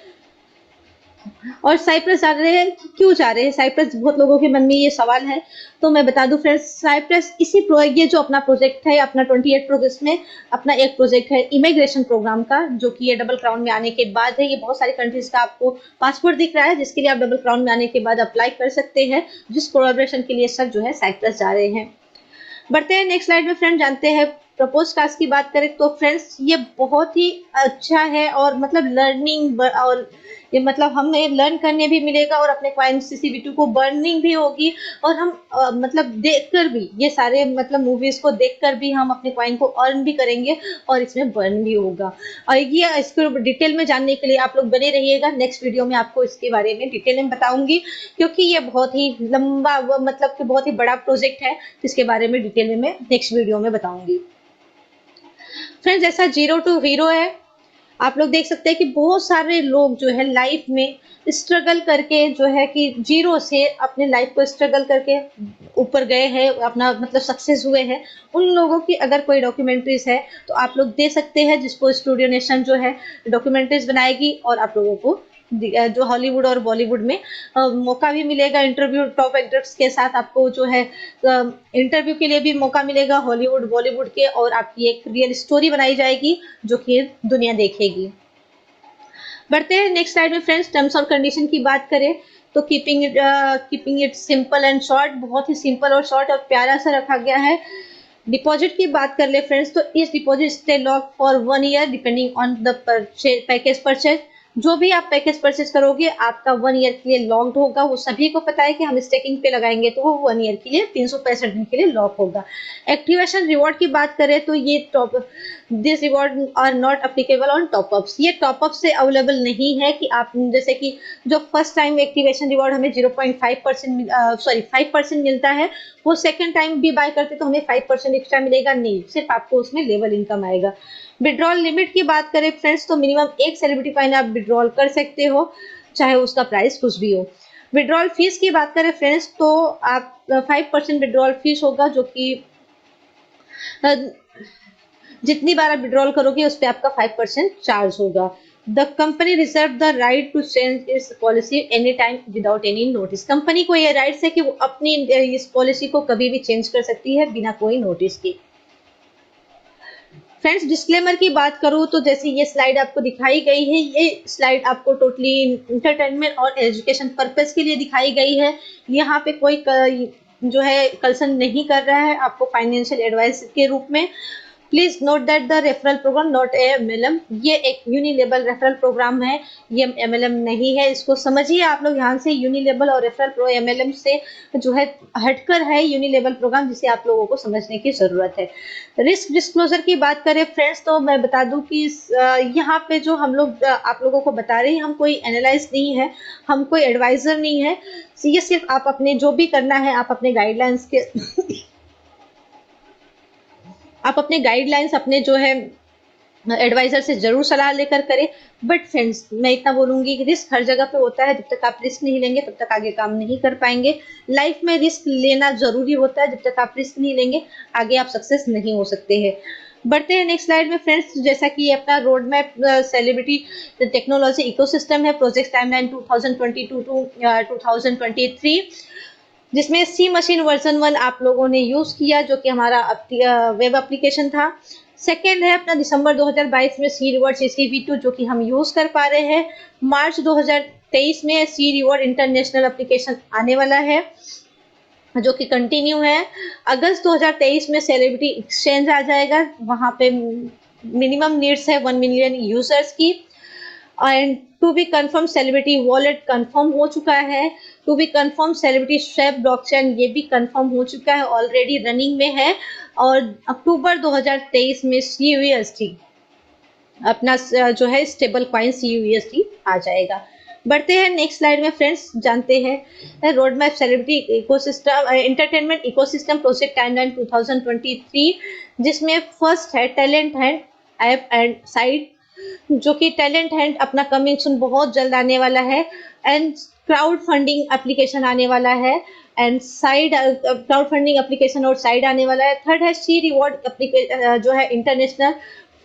और साइप्रस जा रहे हैं, क्यों जा रहे हैं साइप्रस, बहुत लोगों के मन में ये सवाल है। तो मैं बता दूं फ्रेंड्स, साइप्रस ये जो अपना प्रोजेक्ट है, अपना 28 प्रोजेक्ट में अपना एक प्रोजेक्ट है इमिग्रेशन प्रोग्राम का, जो कि ये डबल क्राउन में आने के बाद है। ये बहुत सारी कंट्रीज का आपको पासपोर्ट दिख रहा है, जिसके लिए आप डबल क्राउन में आने के बाद अप्लाई कर सकते हैं, जिस कोलैबोरेशन के लिए सर जो है साइप्रस जा रहे हैं। बढ़ते हैं नेक्स्ट स्लाइड में फ्रेंड, जानते हैं प्रपोज टास्क की बात करें तो फ्रेंड्स ये बहुत ही अच्छा है और मतलब लर्निंग और ये मतलब हमें लर्न करने भी मिलेगा और अपने कॉइन CCV2 को बर्निंग भी होगी। और हम मतलब देखकर भी ये सारे मतलब मूवीज को देखकर भी हम अपने कॉइन को अर्न भी करेंगे और इसमें बर्न भी होगा। और ये इसको डिटेल में जानने के लिए आप लोग बने रहिएगा, नेक्स्ट वीडियो में आपको इसके बारे में डिटेल में बताऊंगी, क्योंकि ये बहुत ही लंबा मतलब कि बहुत ही बड़ा प्रोजेक्ट है, जिसके बारे में डिटेल में मैं नेक्स्ट वीडियो में बताऊंगी। फ्रेंड्स जैसा जीरो टू हीरो है, आप लोग देख सकते हैं कि बहुत सारे लोग जो है लाइफ में स्ट्रगल करके जो है कि जीरो से अपने लाइफ को स्ट्रगल करके ऊपर गए हैं, अपना मतलब सक्सेस हुए हैं। उन लोगों की अगर कोई डॉक्यूमेंट्रीज है तो आप लोग दे सकते हैं, जिसको स्टूडियो नेशन जो है डॉक्यूमेंट्रीज बनाएगी और आप लोगों को जो हॉलीवुड और बॉलीवुड में मौका भी मिलेगा इंटरव्यू टॉप एक्टर्स के साथ। आपको जो है इंटरव्यू के लिए भी मौका मिलेगा हॉलीवुड बॉलीवुड के, और आपकी एक रियल स्टोरी बनाई जाएगी जो कि दुनिया देखेगी। बढ़ते हैं नेक्स्ट स्लाइड में फ्रेंड्स, टर्म्स और कंडीशन की बात करें तो keeping it simple and short, बहुत ही सिंपल और शॉर्ट और प्यारा सा रखा गया है। डिपॉजिट की बात कर ले फ्रेंड्स, तो इस deposit stay lock for 1 year depending on the package purchase. जो भी आप पैकेज परचेज करोगे आपका 1 ईयर के लिए लॉक्ड होगा। वो सभी को पता है कि हम स्टेकिंग पे लगाएंगे तो वो 1 ईयर के लिए 365 दिन के लिए लॉक होगा। एक्टिवेशन रिवॉर्ड की बात करें तो ये top this reward are not applicable on top ups. ये टॉपअप से अवेलेबल नहीं है कि आप जैसे कि जो फर्स्ट टाइम एक्टिवेशन रिवॉर्ड हमें 0.5% 5% मिलता है, वो सेकंड टाइम भी बाय करते तो हमें 5% एक्स्ट्रा मिलेगा नहीं, सिर्फ आपको उसमें लेवल इनकम आएगा। विड्रॉल लिमिट की बात करें फ्रेंड्स तो मिनिमम 1 सेलिब्रिटी कॉइन आप विड्रॉल कर सकते हो, चाहे उसका प्राइस कुछ भी हो। विड्रॉल फीस की बात करें फ्रेंड्स तो आप 5% विड्रॉल फीस होगा, जो कि जितनी बार आप विड्रॉल करोगे उस पर आपका 5% चार्ज होगा। The company reserve the right to change इस policy any time without any notice. Company को ये राइट्स है कि वो अपनी इस पॉलिसी को कभी भी चेंज कर सकती है बिना कोई नोटिस के। फ्रेंड्स डिस्क्लेमर की बात करूँ तो जैसे ये स्लाइड आपको दिखाई गई है, ये स्लाइड आपको टोटली इंटरटेनमेंट और एजुकेशन पर्पस के लिए दिखाई गई है। यहाँ पे कोई जो है कंसर्न नहीं कर रहा है आपको फाइनेंशियल एडवाइस के रूप में। Please note that the referral programme not MLM, ये एक यूनिलेबल रेफरल प्रोग्राम है, ये एमएलएम नहीं है। इसको समझिए आप लोग ध्यान से, यूनिलेबल और रेफरल प्रो एमएलएम से जो है हटकर है यूनिलेबल प्रोग्राम, जिसे आप लोगों को समझने की जरूरत है। रिस्क डिस्क्लोजर की बात करें फ्रेंड्स तो मैं बता दूं कि यहाँ पे जो हम लोग आप लोगों को बता रहे हैं, हम कोई एनालाइज नहीं है, हम कोई एडवाइजर नहीं है। ये सिर्फ आप अपने जो भी करना है आप अपने गाइडलाइंस के आप अपने गाइडलाइंस अपने जो है एडवाइजर से जरूर सलाह लेकर करें। बट फ्रेंड्स मैं इतना बोलूंगी कि रिस्क हर जगह पे होता है, जब तक आप रिस्क नहीं लेंगे तब तक आगे काम नहीं कर पाएंगे। लाइफ में रिस्क लेना जरूरी होता है, जब तक आप रिस्क नहीं लेंगे आगे आप सक्सेस नहीं हो सकते हैं। बढ़ते हैं नेक्स्ट स्लाइड में फ्रेंड्स। जैसा कि अपना road map celebrity technology ecosystem है, प्रोजेक्ट टाइमलाइन 2022 टू 2023, जिसमें सी मशीन वर्जन 1 आप लोगों ने यूज किया, जो कि हमारा वेब एप्लीकेशन था। सेकेंड है अपना दिसंबर 2022 में सी रिवॉर्ड CCV2 जो कि हम यूज कर पा रहे हैं। मार्च 2023 में सी रिवॉर्ड इंटरनेशनल एप्लीकेशन आने वाला है जो कि कंटिन्यू है। अगस्त 2023 में सेलिब्रिटी एक्सचेंज आ जाएगा, वहां पे मिनिमम नीड्स है 1 मिलियन यूजर्स की। And to be confirm celebrity wallet confirm हो चुका है। To be confirm celebrity swap blockchain ये भी कंफर्म हो चुका है, ऑलरेडी रनिंग में है। और अक्टूबर 2023 में CUSD अपना जो है स्टेबल कॉइन CUSD आ जाएगा। बढ़ते हैं नेक्स्ट स्लाइड में फ्रेंड्स, जानते हैं road map celebrity ecosystem entertainment ecosystem project timeline 2023, जिसमें फर्स्ट है talent Hunt app and site, जो कि टैलेंट हंट अपना कमिंग सून बहुत जल्द आने वाला है। एंड क्राउड फंडिंग एप्लीकेशन आने वाला है, and side crowd funding application और साइड आने वाला है। थर्ड है सी रिवॉर्ड एप्लीकेशन जो है इंटरनेशनल।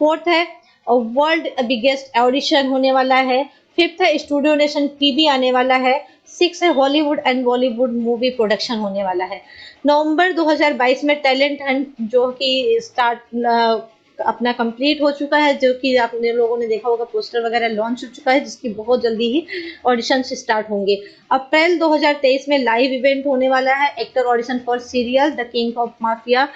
फोर्थ है वर्ल्ड बिगेस्ट ऑडिशन होने वाला है। फिफ्थ है स्टूडियो नेशन टीवी आने वाला है। सिक्स है Hollywood and Bollywood movie production होने वाला है। नवंबर 2022 में टैलेंट हंट जो कि स्टार्ट अपना कंप्लीट हो चुका है, जो कि आपने लोगों ने देखा होगा पोस्टर वगैरह लॉन्च हो चुका है, जिसकी बहुत जल्दी ही ऑडिशन स्टार्ट होंगे। अप्रैल 2023 में लाइव इवेंट होने वाला है actor audition for serial the king of mafia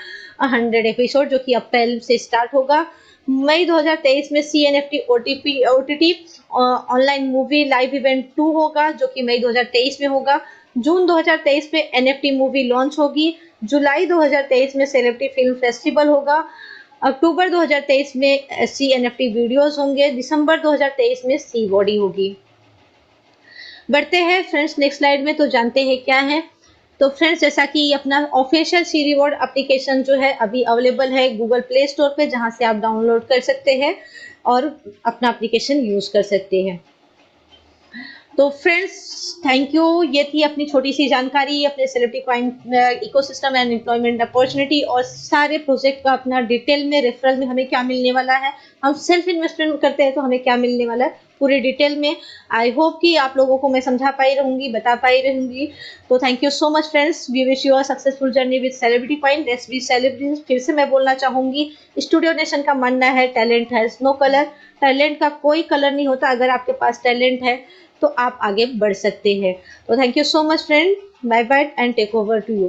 100 episode, जो कि अप्रैल से स्टार्ट होगा। मई 2023 में CNFT OTT online movie live event 2 होगा, जो कि मई 2023 में होगा। जून 2023 में NFT मूवी लॉन्च होगी। जुलाई 2023 में सेलिब्रिटी फिल्म फेस्टिवल होगा। अक्टूबर 2023 में CNFT वीडियोस होंगे। दिसंबर 2023 में सी बॉडी होगी। बढ़ते हैं फ्रेंड्स नेक्स्ट स्लाइड में, तो जानते हैं क्या है। तो फ्रेंड्स जैसा कि अपना ऑफिशियल सी रिवॉर्ड एप्लीकेशन जो है अभी अवेलेबल है गूगल प्ले स्टोर पे, जहां से आप डाउनलोड कर सकते हैं और अपना एप्लीकेशन यूज कर सकते हैं। तो फ्रेंड्स थैंक यू, ये थी अपनी छोटी सी जानकारी अपने celebrity coin ecosystem and employment opportunity और सारे प्रोजेक्ट का अपना डिटेल में रेफरल में हमें क्या मिलने वाला है, हम सेल्फ इन्वेस्टमेंट करते हैं तो हमें क्या मिलने वाला है पूरे डिटेल में। आई होप कि आप लोगों को मैं समझा पाई रहूंगी, बता पाई रहूंगी। तो thank you so much friends, we wish you a successful journey with celebrity coin. Let's be celebrity. फिर से मैं बोलना चाहूंगी, स्टूडियो नेशन का मानना है talent has no colour. Talent का कोई कलर नहीं होता, अगर आपके पास टैलेंट है तो आप आगे बढ़ सकते हैं। तो thank you so much friend, bye bye and take over to you.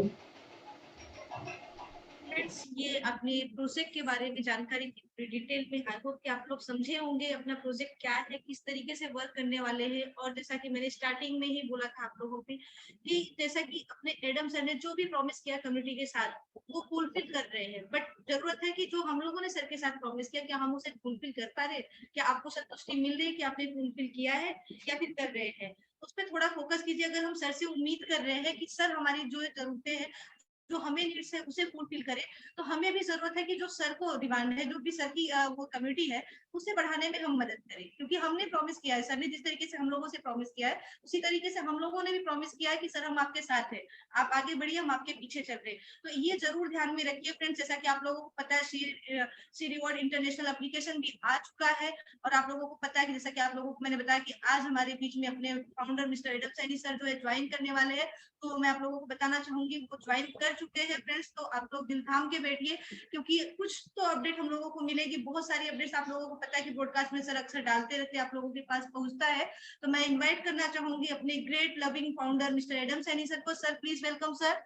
Friends, ये अपने प्रोजेक्ट के बारे में जानकारी डिटेल में आई होप कि आप लोग समझे होंगे अपना प्रोजेक्ट क्या है, किस तरीके से वर्क करने वाले हैं। और जैसा कि मैंने स्टार्टिंग में ही बोला था आप लोगों को कि जैसा कि अपने एडम सर ने जो भी प्रॉमिस किया कम्युनिटी के साथ, वो फुलफिल कर रहे हैं। बट जरूरत है कि जो हम लोगों ने सर के साथ प्रॉमिस किया, क्या हम उसे फुलफिल कर पा रहे हैं? क्या आपको संतुष्टि मिल रही है कि आपने फुलफिल किया है या फिर कर रहे हैं? उस पर थोड़ा फोकस कीजिए। अगर हम सर से उम्मीद कर रहे हैं कि सर हमारी जो जरूरतें हैं, जो हमें नीड्स है, उसे फुलफिल करे, तो हमें भी जरूरत है कि जो सर को डिमांड है, जो भी सर की वो कम्युनिटी है, उसे बढ़ाने में हम मदद करें। क्योंकि हमने प्रॉमिस किया है, सर ने जिस तरीके से हम लोगों से प्रॉमिस किया है, उसी तरीके से हम लोगों ने भी प्रॉमिस किया है कि सर हम आपके साथ हैं, आप आगे बढ़िए, हम आपके पीछे चल रहे हैं। तो ये जरूर ध्यान में रखिए फ्रेंड्स। जैसा कि आप लोगों को पता है, सी रिवॉर्ड इंटरनेशनल एप्लीकेशन भी आ चुका है। और आप लोगों को पता है कि जैसा कि आप लोगों को मैंने बताया कि आज हमारे बीच में अपने founder mister Adam Saini sir जो है ज्वाइन करने वाले हैं। तो मैं आप लोगों को बताना चाहूंगी, वो ज्वाइन कर चुके हैं फ्रेंड्स। तो आप लोग दिल थाम के बैठिए, क्योंकि कुछ तो अपडेट हम लोगों को मिलेगी। बहुत सारी अपडेट्स आप लोगों को पता है कि ब्रॉडकास्ट में सर अक्सर डालते रहते हैं, आप लोगों के पास पहुंचता है। तो मैं इन्वाइट करना चाहूंगी अपने great loving founder mister Adam Saini sir को। Sir please welcome sir.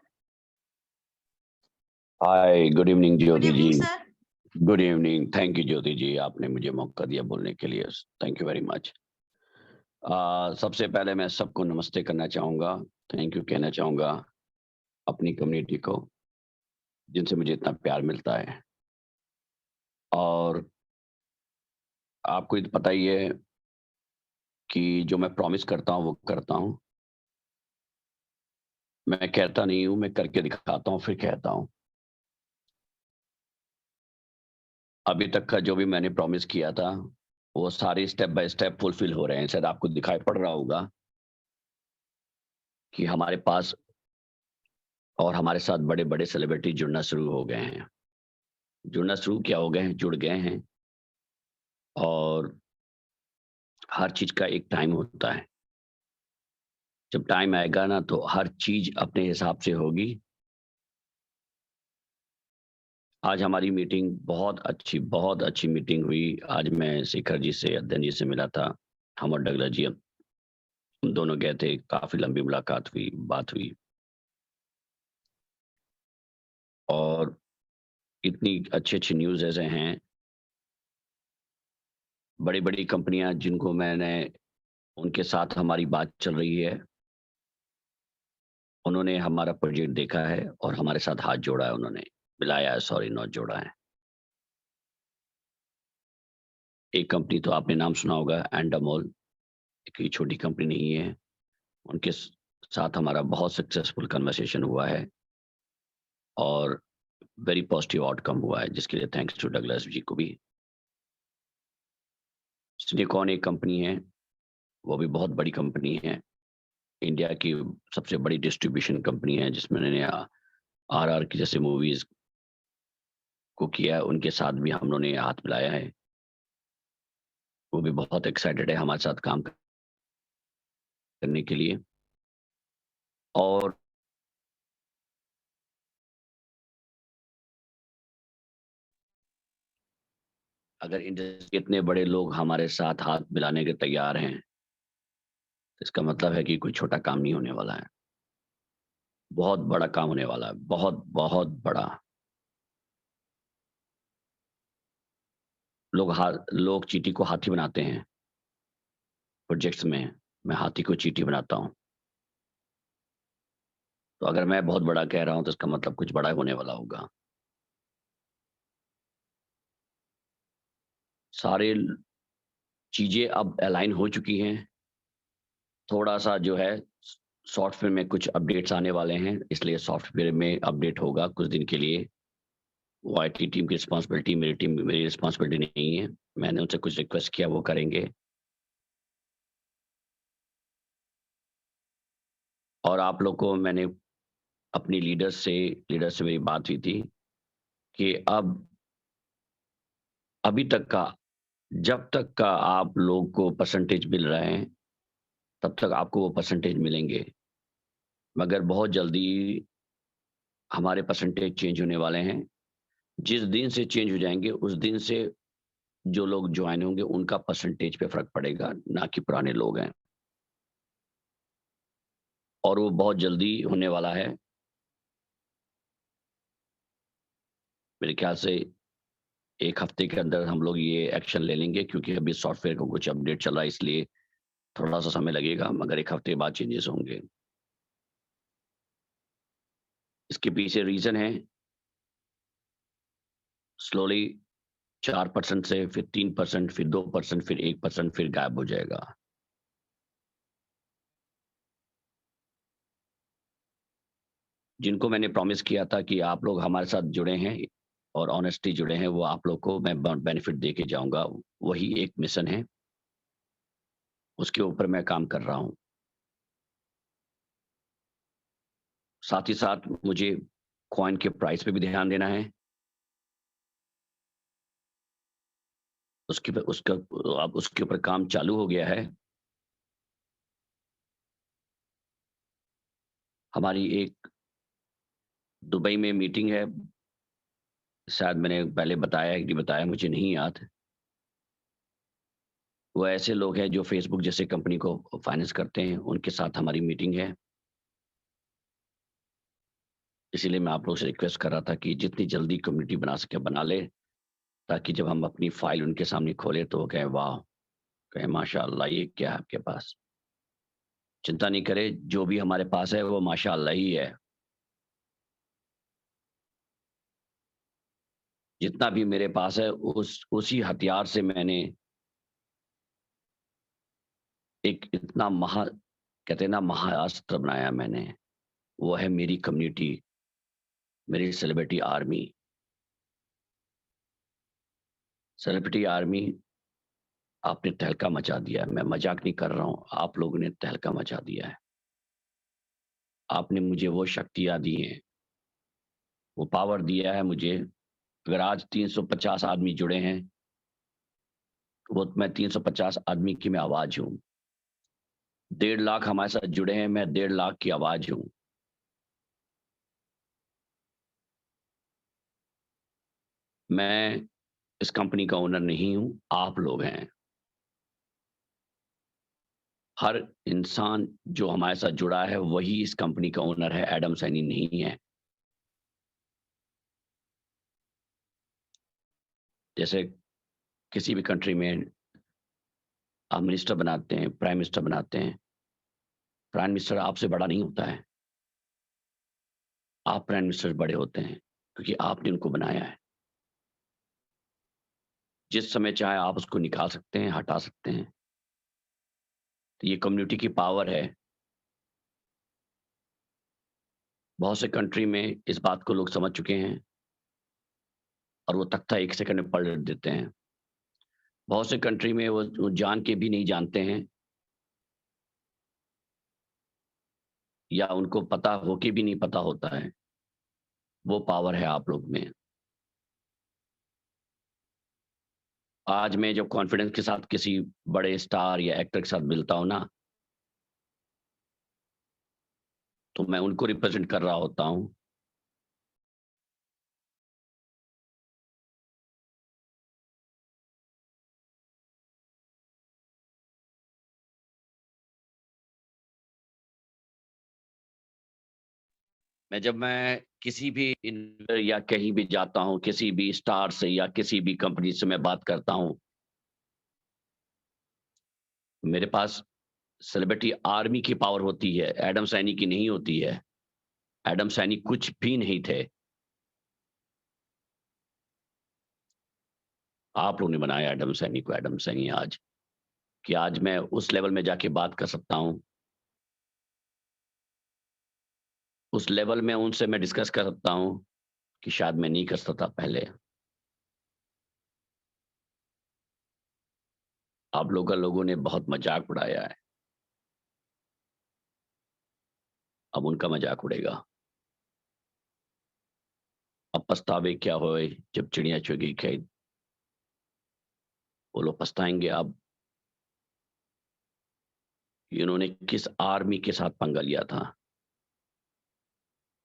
Hi, good evening good Jyoti ji. Evening sir. Good evening, thank you Jyoti ji, आपने मुझे मौका दिया बोलने के लिए, थैंक यू वेरी मच। सबसे पहले मैं सबको नमस्ते करना चाहूँगा, थैंक यू कहना चाहूँगा अपनी कम्युनिटी को, जिनसे मुझे इतना प्यार मिलता है। और आपको ये तो पता ही है कि जो मैं प्रॉमिस करता हूँ वो करता हूँ। मैं कहता नहीं हूँ, मैं करके दिखाता हूँ, फिर कहता हूँ। अभी तक का जो भी मैंने प्रॉमिस किया था, वो सारे स्टेप बाय स्टेप फुलफिल हो रहे हैं। शायद आपको दिखाई पड़ रहा होगा कि हमारे पास और हमारे साथ बड़े-बड़े सेलिब्रिटी जुड़ना शुरू हो गए हैं। जुड़ना शुरू क्या हो गए हैं, जुड़ गए हैं। और हर चीज़ का एक टाइम होता है। जब टाइम आएगा ना, तो हर चीज़ अपने हिसाब से होगी। आज हमारी मीटिंग बहुत अच्छी मीटिंग हुई। आज मैं शेखर जी से, अध्ययन जी से मिला था। हम और डगलस जी, हम दोनों गए थे, काफ़ी लंबी मुलाकात हुई, बात हुई। और इतनी अच्छी-अच्छी न्यूज़ ऐसे हैं, बड़ी-बड़ी कंपनियाँ जिनको मैंने उनके साथ हमारी बात चल रही है, उन्होंने हमारा प्रोजेक्ट देखा है और हमारे साथ हाथ जोड़ा है उन्होंने, मिलाया है, सॉरी नॉट जोड़ा है। एक कंपनी तो आपने नाम सुना होगा, एंडामोल, कोई छोटी कंपनी नहीं है। उनके साथ हमारा बहुत सक्सेसफुल कन्वर्सेशन हुआ है और वेरी पॉजिटिव आउटकम हुआ है, जिसके लिए थैंक्स टू डगलस जी को भी। सिलिकॉन एक कंपनी है, वो भी बहुत बड़ी कंपनी है। इंडिया की सबसे बड़ी डिस्ट्रीब्यूशन कंपनी है, जिसमें उन्होंने आरआर की जैसे मूवीज़ को किया है, उनके साथ भी हम लोगों ने हाथ मिलाया है। वो भी बहुत एक्साइटेड है हमारे साथ काम करने के लिए। और अगर इंडस्ट्री के इतने बड़े लोग हमारे साथ हाथ मिलाने के तैयार हैं, तो इसका मतलब है कि कोई छोटा काम नहीं होने वाला है। बहुत बड़ा काम होने वाला है, बहुत बड़ा। लोग चींटी को हाथी बनाते हैं प्रोजेक्ट्स में, मैं हाथी को चींटी बनाता हूँ। तो अगर मैं बहुत बड़ा कह रहा हूँ, तो इसका मतलब कुछ बड़ा होने वाला होगा। सारे चीज़ें अब अलाइन हो चुकी हैं। थोड़ा-सा जो है सॉफ्टवेयर में कुछ अपडेट्स आने वाले हैं, इसलिए सॉफ्टवेयर में अपडेट होगा कुछ दिन के लिए। वो आईटी टीम की रिस्पॉन्सिबिलिटी, मेरी रिस्पॉन्सिबिलिटी नहीं है। मैंने उनसे कुछ रिक्वेस्ट किया, वो करेंगे। और आप लोग को मैंने अपनी लीडर से मेरी बात हुई थी कि अभी तक का, जब तक का आप लोग को परसेंटेज मिल रहे हैं, तब तक आपको वो परसेंटेज मिलेंगे। मगर बहुत जल्दी हमारे परसेंटेज चेंज होने वाले हैं। जिस दिन से चेंज हो जाएँगे, उस दिन से जो लोग जॉइन होंगे, उनका परसेंटेज पे फ़र्क पड़ेगा, ना कि पुराने लोग हैं। और वो बहुत जल्दी होने वाला है। मेरे ख्याल से 1 हफ्ते के अंदर हम लोग ये एक्शन ले लेंगे, क्योंकि अभी सॉफ्टवेयर का कुछ अपडेट चल रहा है, इसलिए थोड़ा-सा समय लगेगा, मगर 1 हफ्ते बाद चेंजेस होंगे। इसके पीछे रीज़न है, स्लोली 4% से फिर 3%, फिर 2%, फिर 1%, फिर गायब हो जाएगा। जिनको मैंने प्रॉमिस किया था कि आप लोग हमारे साथ जुड़े हैं और ऑनेस्टली जुड़े हैं, वो आप लोग को मैं बेनिफिट दे के जाऊँगा। वही एक मिशन है, उसके ऊपर मैं काम कर रहा हूँ। साथ ही साथ मुझे कॉइन के प्राइस पे भी ध्यान देना है। उसके पे उसका अब उसके ऊपर काम चालू हो गया है। हमारी एक दुबई में मीटिंग है, शायद मैंने पहले बताया है कि नहीं बताया, मुझे नहीं याद। वो ऐसे लोग हैं जो फेसबुक जैसे कंपनी को फाइनेंस करते हैं, उनके साथ हमारी मीटिंग है। इसीलिए मैं आप लोगों से रिक्वेस्ट कर रहा था कि जितनी जल्दी कम्युनिटी बना सके बना ले, ताकि जब हम अपनी फाइल उनके सामने खोलें तो वो कहें वाह! कहें माशाअल्लाह ये क्या है आपके पास? चिंता नहीं करें, जो भी हमारे पास है वो माशाअल्लाह ही है। जितना भी मेरे पास है उसी हथियार से मैंने एक इतना कहते हैं ना महाअस्त्र बनाया मैंने, वो है मेरी कम्युनिटी, मेरी सेलिब्रिटी आर्मी। सेलिब्रिटी आर्मी आपने तहलका मचा दिया है, मैं मज़ाक नहीं कर रहा हूँ, आप लोगों ने तहलका मचा दिया है। आपने मुझे वो शक्तियाँ दी हैं, वो पावर दिया है मुझे। अगर आज 350 आदमी जुड़े हैं, वो मैं 350 आदमी की मैं आवाज़ हूँ। 1.5 लाख हमारे साथ जुड़े हैं, मैं 1.5 लाख की आवाज़ हूँ। मैं इस कंपनी का ओनर नहीं हूँ, आप लोग हैं। हर इंसान जो हमारे साथ जुड़ा है, वही इस कंपनी का ओनर है, एडम सैनी नहीं है। जैसे किसी भी कंट्री में आप मिनिस्टर बनाते हैं, प्राइम मिनिस्टर बनाते हैं, प्राइम मिनिस्टर आपसे बड़ा नहीं होता है। आप प्राइम मिनिस्टर बड़े होते हैं, क्योंकि आपने उनको बनाया है। जिस समय चाहे आप उसको निकाल सकते हैं, हटा सकते हैं। तो ये कम्युनिटी की पावर है। बहुत से कंट्री में इस बात को लोग समझ चुके हैं और वो तख्ता 1 सेकंड में पलट देते हैं। बहुत से कंट्री में वो जान के भी नहीं जानते हैं, या उनको पता हो के भी नहीं पता होता है। वो पावर है आप लोग में। आज मैं जब कॉन्फिडेंस के साथ किसी बड़े स्टार या एक्टर के साथ मिलता हूँ ना, तो मैं उनको रिप्रेज़ेंट कर रहा होता हूँ। मैं किसी भी या कहीं भी जाता हूँ, किसी भी स्टार से या किसी भी कंपनी से मैं बात करता हूँ, मेरे पास सेलिब्रिटी आर्मी की पावर होती है, एडम सैनी की नहीं होती है। एडम सैनी कुछ भी नहीं थे। आप लोगों ने बनाया एडम सैनी को एडम सैनी आज, कि आज मैं उस लेवल में जाके बात कर सकता हूँ। उस लेवल में उनसे मैं डिस्कस कर सकता हूँ, कि शायद मैं नहीं कर सकता पहले। आप लोगों ने बहुत मज़ाक उड़ाया है, अब उनका मज़ाक उड़ेगा। अब पछतावे क्या होए जब चिड़िया चुग गई। वो लोग पछताएँगे अब, कि उन्होंने किस आर्मी के साथ पंगा लिया था।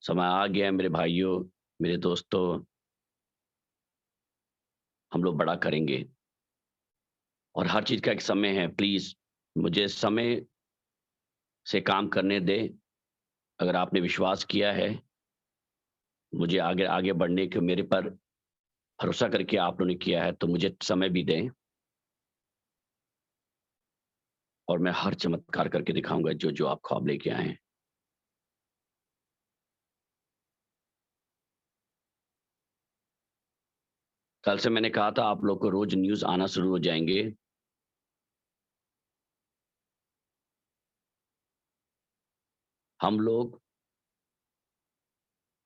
समय आ गया है मेरे भाइयों, मेरे दोस्तों, हम लोग बड़ा करेंगे और हर चीज़ का एक समय है। प्लीज़ मुझे समय से काम करने दें। अगर आपने विश्वास किया है, मुझे आगे आगे बढ़ने के मेरे पर भरोसा करके आप लोगों ने किया है, तो मुझे समय भी दें और मैं हर चमत्कार करके दिखाऊँगा जो आप ख्वाब लेके आए हैं। कल से मैंने कहा था आप लोग को रोज़ न्यूज़ आना शुरू हो जाएँगे। हम लोग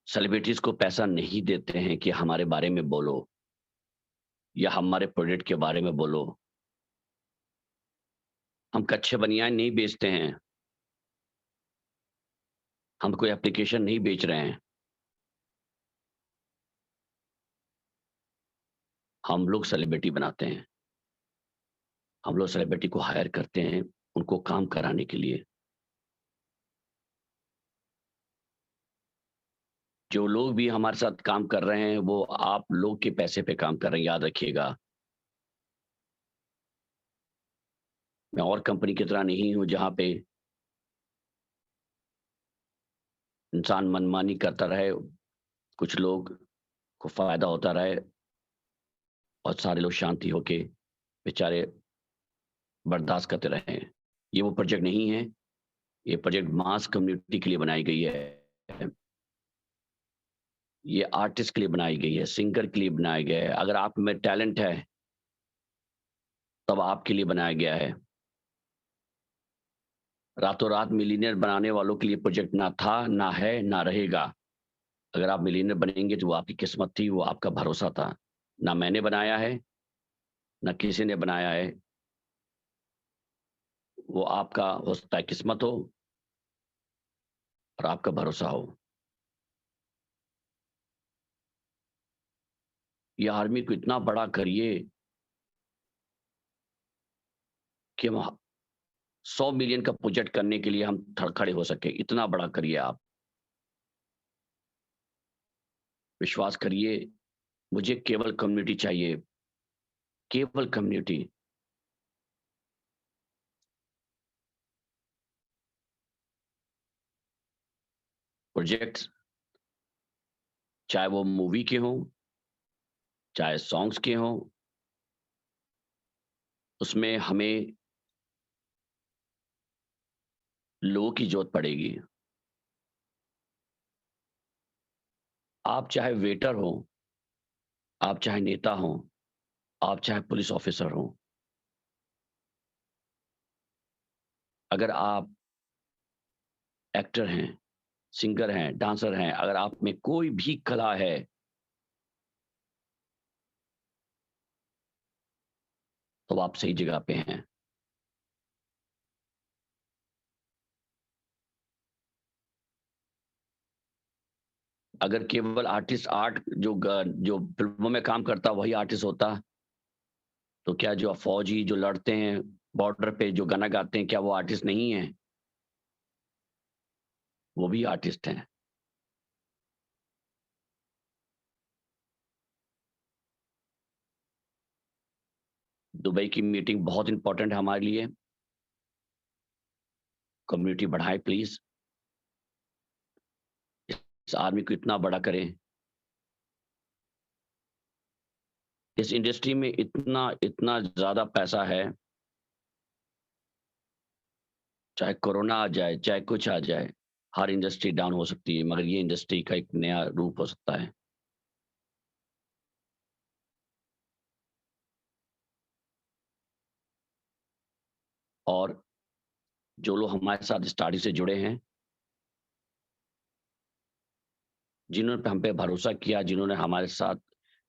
सेलिब्रिटीज़ को पैसा नहीं देते हैं कि हमारे बारे में बोलो या हमारे प्रोडक्ट के बारे में बोलो। हम कच्छे बनियान नहीं बेचते हैं। हम कोई एप्लीकेशन नहीं बेच रहे हैं। हम लोग सेलिब्रिटी बनाते हैं। हम लोग सेलिब्रिटी को हायर करते हैं, उनको काम कराने के लिए। जो लोग भी हमारे साथ काम कर रहे हैं, वो आप लोग के पैसे पे काम कर रहे हैं, याद रखिएगा। मैं और कंपनी की तरह नहीं हूँ, जहाँ पे इंसान मनमानी करता रहे, कुछ लोग को फ़ायदा होता रहे और सारे लोग शांति होके बेचारे बर्दाश्त करते रहें। ये वो प्रोजेक्ट नहीं है, ये प्रोजेक्ट मास कम्युनिटी के लिए बनाई गई है। ये आर्टिस्ट के लिए बनाई गई है, सिंगर के लिए बनाया गया है। अगर आप में टैलेंट है, तब आपके लिए बनाया गया है। रातों रात मिलियनेयर बनाने वालों के लिए प्रोजेक्ट ना था, ना है, ना रहेगा। अगर आप मिलियनेयर बनेंगे तो वो आपकी किस्मत थी, वो आपका भरोसा था। ना मैंने बनाया है, ना किसी ने बनाया है। वो आपका हो सकता है किस्मत हो और आपका भरोसा हो। ये आर्मी को इतना बड़ा करिए कि हम 100 मिलियन का प्रोजेक्ट करने के लिए हम खड़े हो सके। इतना बड़ा करिए आप। विश्वास करिए, मुझे केवल कम्युनिटी चाहिए, केवल कम्युनिटी। प्रोजेक्ट्स चाहे वो मूवी के हों, चाहे सॉन्ग्स के हों, उसमें हमें लोगों की ज़रूरत पड़ेगी। आप चाहे वेटर हों, आप चाहे नेता हों, आप चाहे पुलिस ऑफिसर हों, अगर आप एक्टर हैं, सिंगर हैं, डांसर हैं, अगर आप में कोई भी कला है, तो आप सही जगह पे हैं। अगर केवल आर्टिस्ट जो फ़िल्मों में काम करता वही आर्टिस्ट होता, तो क्या जो फौजी जो लड़ते हैं बॉर्डर पे जो गाना गाते हैं, क्या वो आर्टिस्ट नहीं हैं? वो भी आर्टिस्ट हैं। दुबई की मीटिंग बहुत इम्पोर्टेंट है हमारे लिए। कम्युनिटी बढ़ाएँ प्लीज़। इस आर्मी को इतना बड़ा करें। इस इंडस्ट्री में इतना इतना ज़्यादा पैसा है, चाहे कोरोना आ जाए, चाहे कुछ आ जाए, हर इंडस्ट्री डाउन हो सकती है, मगर ये इंडस्ट्री का एक नया रूप हो सकता है। और जो लोग हमारे साथ स्टडी से जुड़े हैं, जिन्होंने हम पे भरोसा किया, जिन्होंने हमारे साथ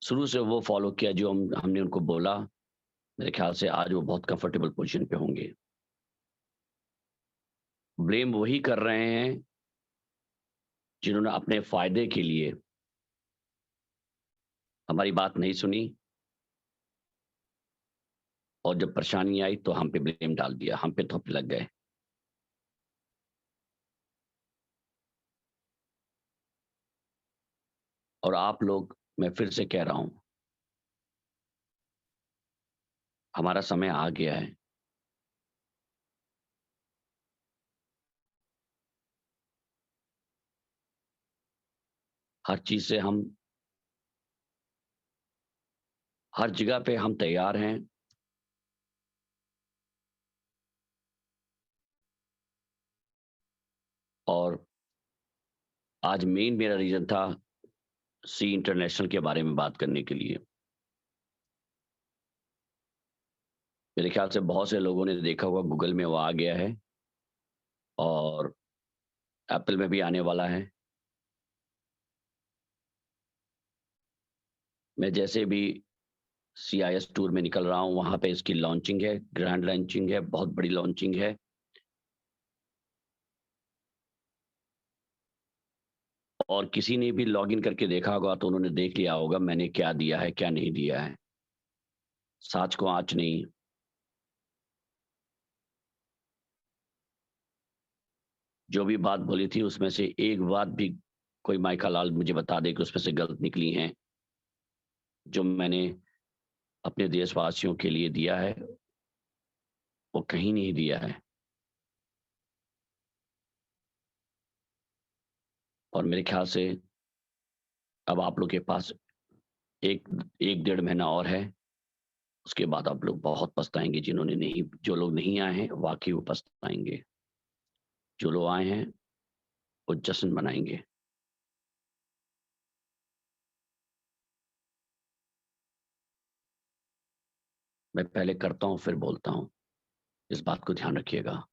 शुरू से वो फॉलो किया जो हमने उनको बोला, मेरे ख्याल से आज वो बहुत कंफर्टेबल पोज़ीशन पे होंगे। ब्लेम वही कर रहे हैं, जिन्होंने अपने फ़ायदे के लिए हमारी बात नहीं सुनी और जब परेशानी आई तो हम पे ब्लेम डाल दिया, हम पे थोपने लग गए। और आप लोग, मैं फिर से कह रहा हूँ, हमारा समय आ गया है। हर चीज़ से हम हर जगह पे हम तैयार हैं। और आज मेन मेरा रीज़न था सी इंटरनेशनल के बारे में बात करने के लिए। मेरे ख्याल से बहुत से लोगों ने देखा होगा, गूगल में वो आ गया है और एप्पल में भी आने वाला है। मैं जैसे भी CIS टूर में निकल रहा हूँ, वहाँ पे इसकी लॉन्चिंग है, ग्रैंड लॉन्चिंग है, बहुत बड़ी लॉन्चिंग है। और किसी ने भी लॉगिन करके देखा होगा तो उन्होंने देख लिया होगा मैंने क्या दिया है, क्या नहीं दिया है। साँच को आँच नहीं। जो भी बात बोली थी उसमें से एक बात भी कोई माइका लाल मुझे बता दे कि उसमें से गलत निकली हैं, जो मैंने अपने देशवासियों के लिए दिया है, वो कहीं नहीं दिया है। और मेरे ख्याल से अब आप लोग के पास एक 1 डेढ़ महीना और है, उसके बाद आप लोग बहुत पछताएँगे। जो लोग नहीं आए हैं, वाक़ई वो पछताएँगे। जो लोग आए हैं, वो जश्न मनाएँगे। मैं पहले करता हूँ, फिर बोलता हूँ। इस बात को ध्यान रखिएगा।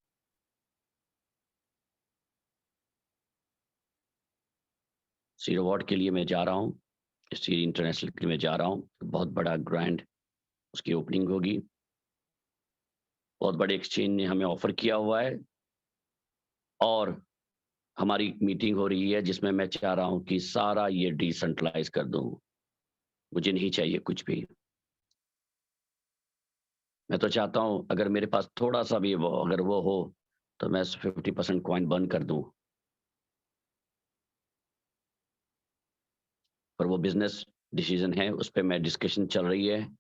सी अवार्ड के लिए मैं जा रहा हूँ, सी इंटरनेशनल के लिए मैं जा रहा हूँ। बहुत बड़ा ग्रैंड उसकी ओपनिंग होगी। बहुत बड़े एक्सचेंज ने हमें ऑफ़र किया हुआ है और हमारी एक मीटिंग हो रही है जिसमें मैं चाह रहा हूँ कि सारा ये डिसेंट्रलाइज़ कर दूँ। मुझे नहीं चाहिए कुछ भी। मैं तो चाहता हूँ अगर मेरे पास थोड़ा-सा भी अगर वो हो, तो मैं 50% कॉइन बर्न कर दूँ। पर वो बिज़नेस डिसीज़न है, उस पे मैं डिस्कशन चल रही है।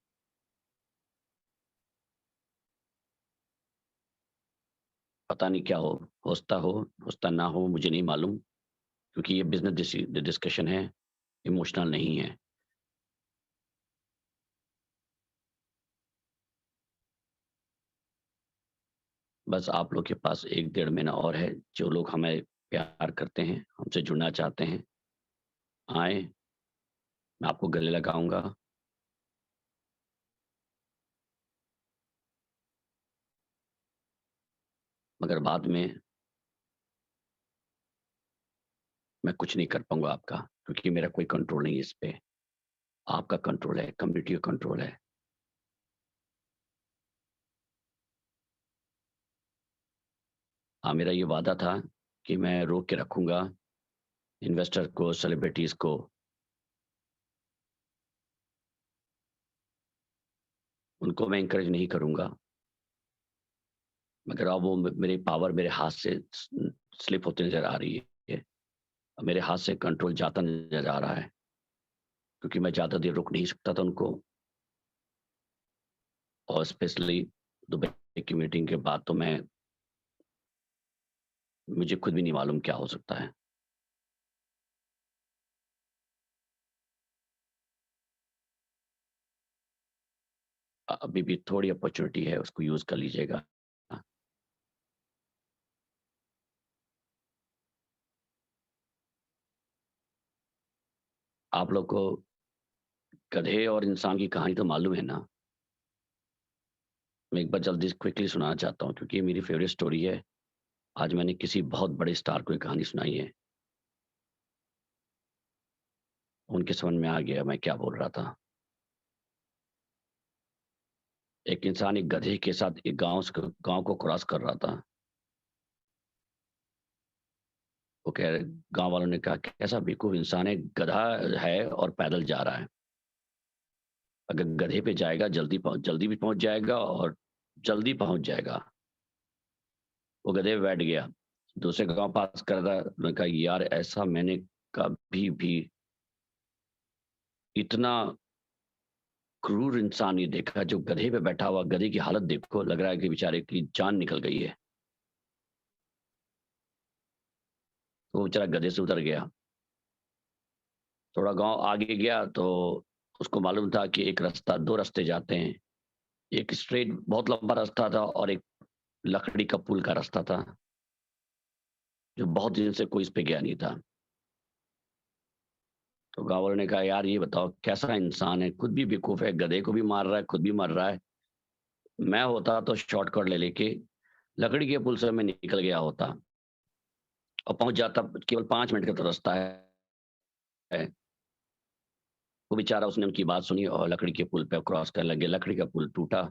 पता नहीं क्या होता ना हो मुझे नहीं मालूम, क्योंकि ये बिज़नेस डिस्कशन है, इमोशनल नहीं है। बस आप लोग के पास 1 डेढ़ महीना और है, जो लोग हमें प्यार करते हैं, हमसे जुड़ना चाहते हैं, आएँ, मैं आपको गले लगाऊँगा। मगर बाद में मैं कुछ नहीं कर पाऊँगा आपका, क्योंकि मेरा कोई कंट्रोल नहीं है इस पे। आपका कंट्रोल है, कम्युनिटी का कंट्रोल है। हाँ, मेरा ये वादा था कि मैं रोक के रखूँगा इन्वेस्टर को, सेलिब्रिटीज़ को। उनको मैं एनकरेज नहीं करूँगा, मगर अब वो मेरी पावर मेरे हाथ से स्लिप होते नज़र आ रही है। अब मेरे हाथ से कंट्रोल जाता नज़र आ रहा है, क्योंकि मैं ज़्यादा देर रुक नहीं सकता था उनको। और स्पेशली दुबई की मीटिंग के बाद तो मुझे खुद भी नहीं मालूम क्या हो सकता है। अभी भी थोड़ी अपॉर्च्युनिटी है, उसको यूज़ कर लीजिएगा। आप लोग को गधे और इंसान की कहानी तो मालूम है ना? मैं एक बार जल्दी से क्विकली सुनाना चाहता हूँ, क्योंकि ये मेरी फ़ेवरेट स्टोरी है। आज मैंने किसी बहुत बड़े स्टार को ये कहानी सुनाई है। उनके समझ में आ गया मैं क्या बोल रहा था। एक इंसान एक गधे के साथ एक गाँव को क्रॉस कर रहा था। वो कह रहे गाँव वालों ने कहा, "कैसा बेवकूफ़ इंसान है, गधा है और पैदल जा रहा है। अगर गधे पे जाएगा जल्दी भी पहुँच जाएगा और जल्दी पहुँच जाएगा।" वो गधे पे बैठ गया। दूसरे गाँव पास कर रहा, मैंने कहा यार ऐसा मैंने कभी भी इतना क्रूर इंसान नहीं देखा, जो गधे पे बैठा हुआ, गधे की हालत देखो, लग रहा है कि बेचारे की जान निकल गई है। वो बेचारा गधे से उतर गया। थोड़ा गाँव आगे गया तो उसको मालूम था कि एक रास्ता, 2 रास्ते जाते हैं। एक स्ट्रेट बहुत लंबा रास्ता था और एक लकड़ी का पुल का रास्ता था, जो बहुत दिन से कोई इस पे गया नहीं था। तो गाँव वालों ने कहा, "यार ये बताओ कैसा इंसान है, खुद भी बेवकूफ़ है, गधे को भी मार रहा है, खुद भी मर रहा है। मैं होता तो शॉर्टकट ले लेके लकड़ी के पुल से मैं निकल गया होता और पहुँच जाता, केवल 5 मिनट का तो रास्ता है।" वो बेचारा, उसने उनकी बात सुनी और लकड़ी के पुल पे क्रॉस करने लगे। लकड़ी का पुल टूटा,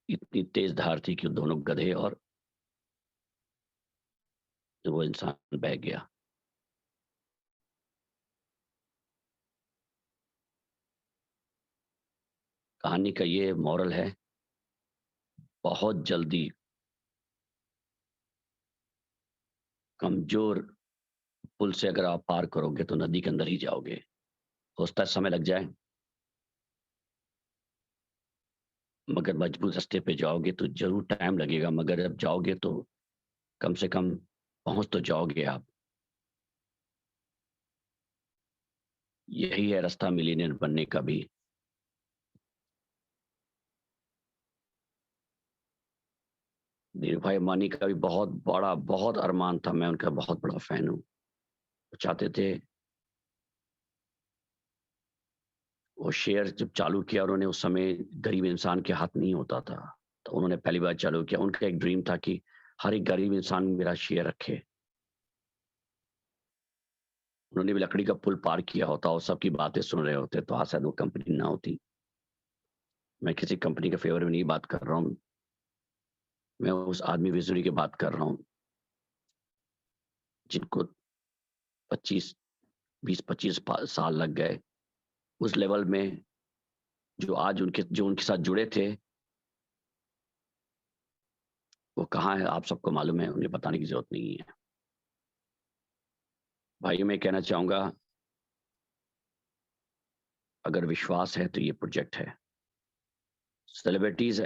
इतनी तेज़ धार थी कि दोनों गधे और वो इंसान बह गया। कहानी का ये मोरल है, बहुत जल्दी कमज़ोर पुल से अगर आप पार करोगे तो नदी के अंदर ही जाओगे। हो सकता है समय लग जाए, मगर मजबूत रास्ते पे जाओगे तो ज़रूर टाइम लगेगा, मगर अब जाओगे तो कम से कम पहुँच तो जाओगे आप। यही है रास्ता मिलियनेयर बनने का भी। धीरूभाई अंबानी का भी बहुत अरमान था, मैं उनका बहुत बड़ा फ़ैन हूँ। वो चाहते थे, वो शेयर जब चालू किया उन्होंने, उस समय गरीब इंसान के हाथ नहीं होता था। तो उन्होंने पहली बार चालू किया, उनका एक ड्रीम था कि हर एक गरीब इंसान मेरा शेयर रखे। उन्होंने भी लकड़ी का पुल पार किया होता और सबकी बातें सुन रहे होते, तो आज शायद वो कंपनी ना होती। मैं किसी कंपनी के फ़ेवर में नहीं बात कर रहा हूँ, मैं उस आदमी विज़नरी की बात कर रहा हूँ, जिनको 25 20-25 साल लग गए, उस लेवल में जो उनके साथ जुड़े थे, वो कहाँ हैं आप सबको मालूम है, उन्हें बताने की ज़रूरत नहीं है। भाइयों, मैं कहना चाहूँगा, अगर विश्वास है तो ये प्रोजेक्ट है। सेलिब्रिटीज़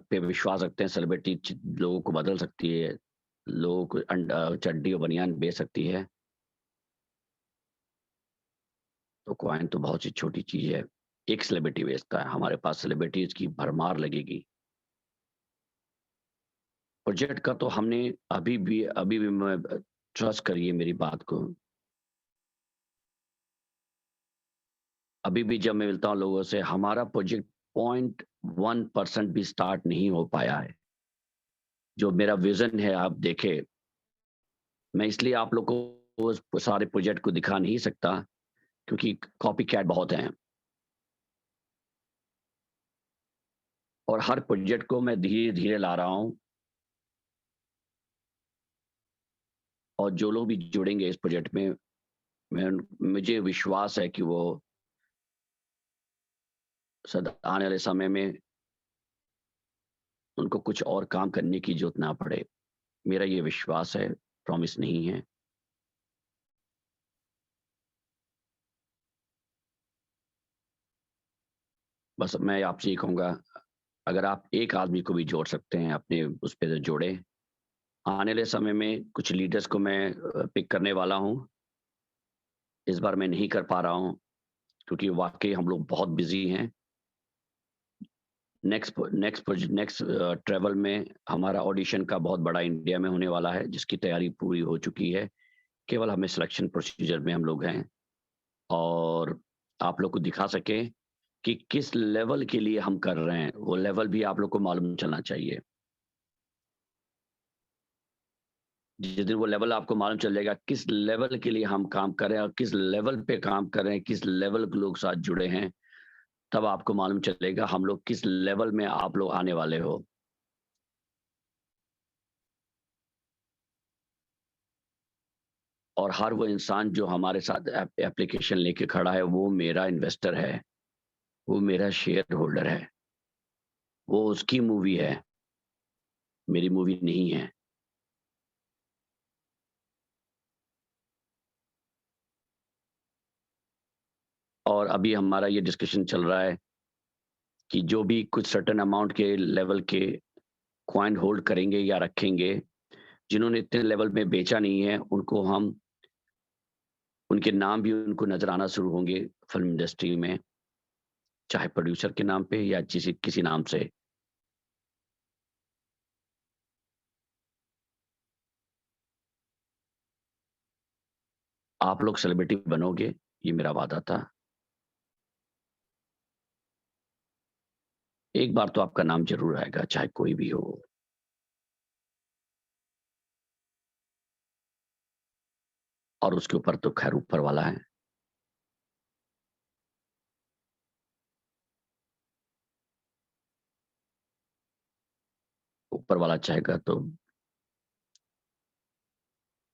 पे विश्वास रखते हैं, सेलिब्रिटी लोगों को बदल सकती है, लोगों को चड्डी और बनियान बेच सकती है, तो कॉइन तो बहुत सी छोटी चीज़ है। एक सेलिब्रिटी बेचता है, हमारे पास सेलिब्रिटीज़ की भरमार लगेगी। प्रोजेक्ट का तो हमने अभी भी मैं ट्रस्ट करिए मेरी बात को, अभी भी जब मैं मिलता हूँ लोगों से, हमारा प्रोजेक्ट 0.1% भी स्टार्ट नहीं हो पाया है। जो मेरा विज़न है आप देखें, मैं इसलिए आप लोग को उस सारे प्रोजेक्ट को दिखा नहीं सकता क्योंकि कॉपीकैट बहुत हैं और हर प्रोजेक्ट को मैं धीरे-धीरे ला रहा हूँ और जो लोग भी जुड़ेंगे इस प्रोजेक्ट में, मुझे विश्वास है कि वो आने वाले समय में उनको कुछ और काम करने की ज़रूरत ना पड़े। मेरा ये विश्वास है, प्रॉमिस नहीं है। बस मैं आपसे ये कहूँगा, अगर आप एक आदमी को भी जोड़ सकते हैं अपने उस पे तो जोड़ें। आने वाले समय में कुछ लीडर्स को मैं पिक करने वाला हूँ। इस बार मैं नहीं कर पा रहा हूँ क्योंकि वाक़ई हम लोग बहुत बिज़ी हैं। नेक्स्ट ट्रैवल में हमारा ऑडिशन का बहुत बड़ा इंडिया में होने वाला है, जिसकी तैयारी पूरी हो चुकी है। केवल हमें सिलेक्शन प्रोसीजर में हम लोग हैं और आप लोग को दिखा सकें कि किस लेवल के लिए हम कर रहे हैं, वो लेवल भी आप लोग को मालूम चलना चाहिए। जिस दिन वो लेवल आपको मालूम चल जाएगा किस लेवल के लिए हम काम कर रहे हैं और किस लेवल पे काम कर रहे हैं, किस लेवल के लोग साथ जुड़े हैं, तब आपको मालूम चलेगा हम लोग किस लेवल में आप लोग आने वाले हो। और हर वो इंसान जो हमारे साथ एप्लीकेशन लेके खड़ा है, वो मेरा इन्वेस्टर है, वो मेरा शेयर होल्डर है, वो उसकी मूवी है, मेरी मूवी नहीं है। और अभी हमारा ये डिस्कशन चल रहा है कि जो भी कुछ सर्टेन अमाउंट के लेवल के कॉइन होल्ड करेंगे या रखेंगे, जिन्होंने इतने लेवल में बेचा नहीं है, उनको हम उनके नाम भी उनको नज़र आना शुरू होंगे फ़िल्म इंडस्ट्री में। चाहे प्रोड्यूसर के नाम पे या किसी नाम से। आप लोग सेलिब्रिटी बनोगे, ये मेरा वादा था। एक बार तो आपका नाम ज़रूर आएगा, चाहे कोई भी हो। और उसके ऊपर तो ख़ैर ऊपर वाला है। ऊपर वाला चाहेगा तो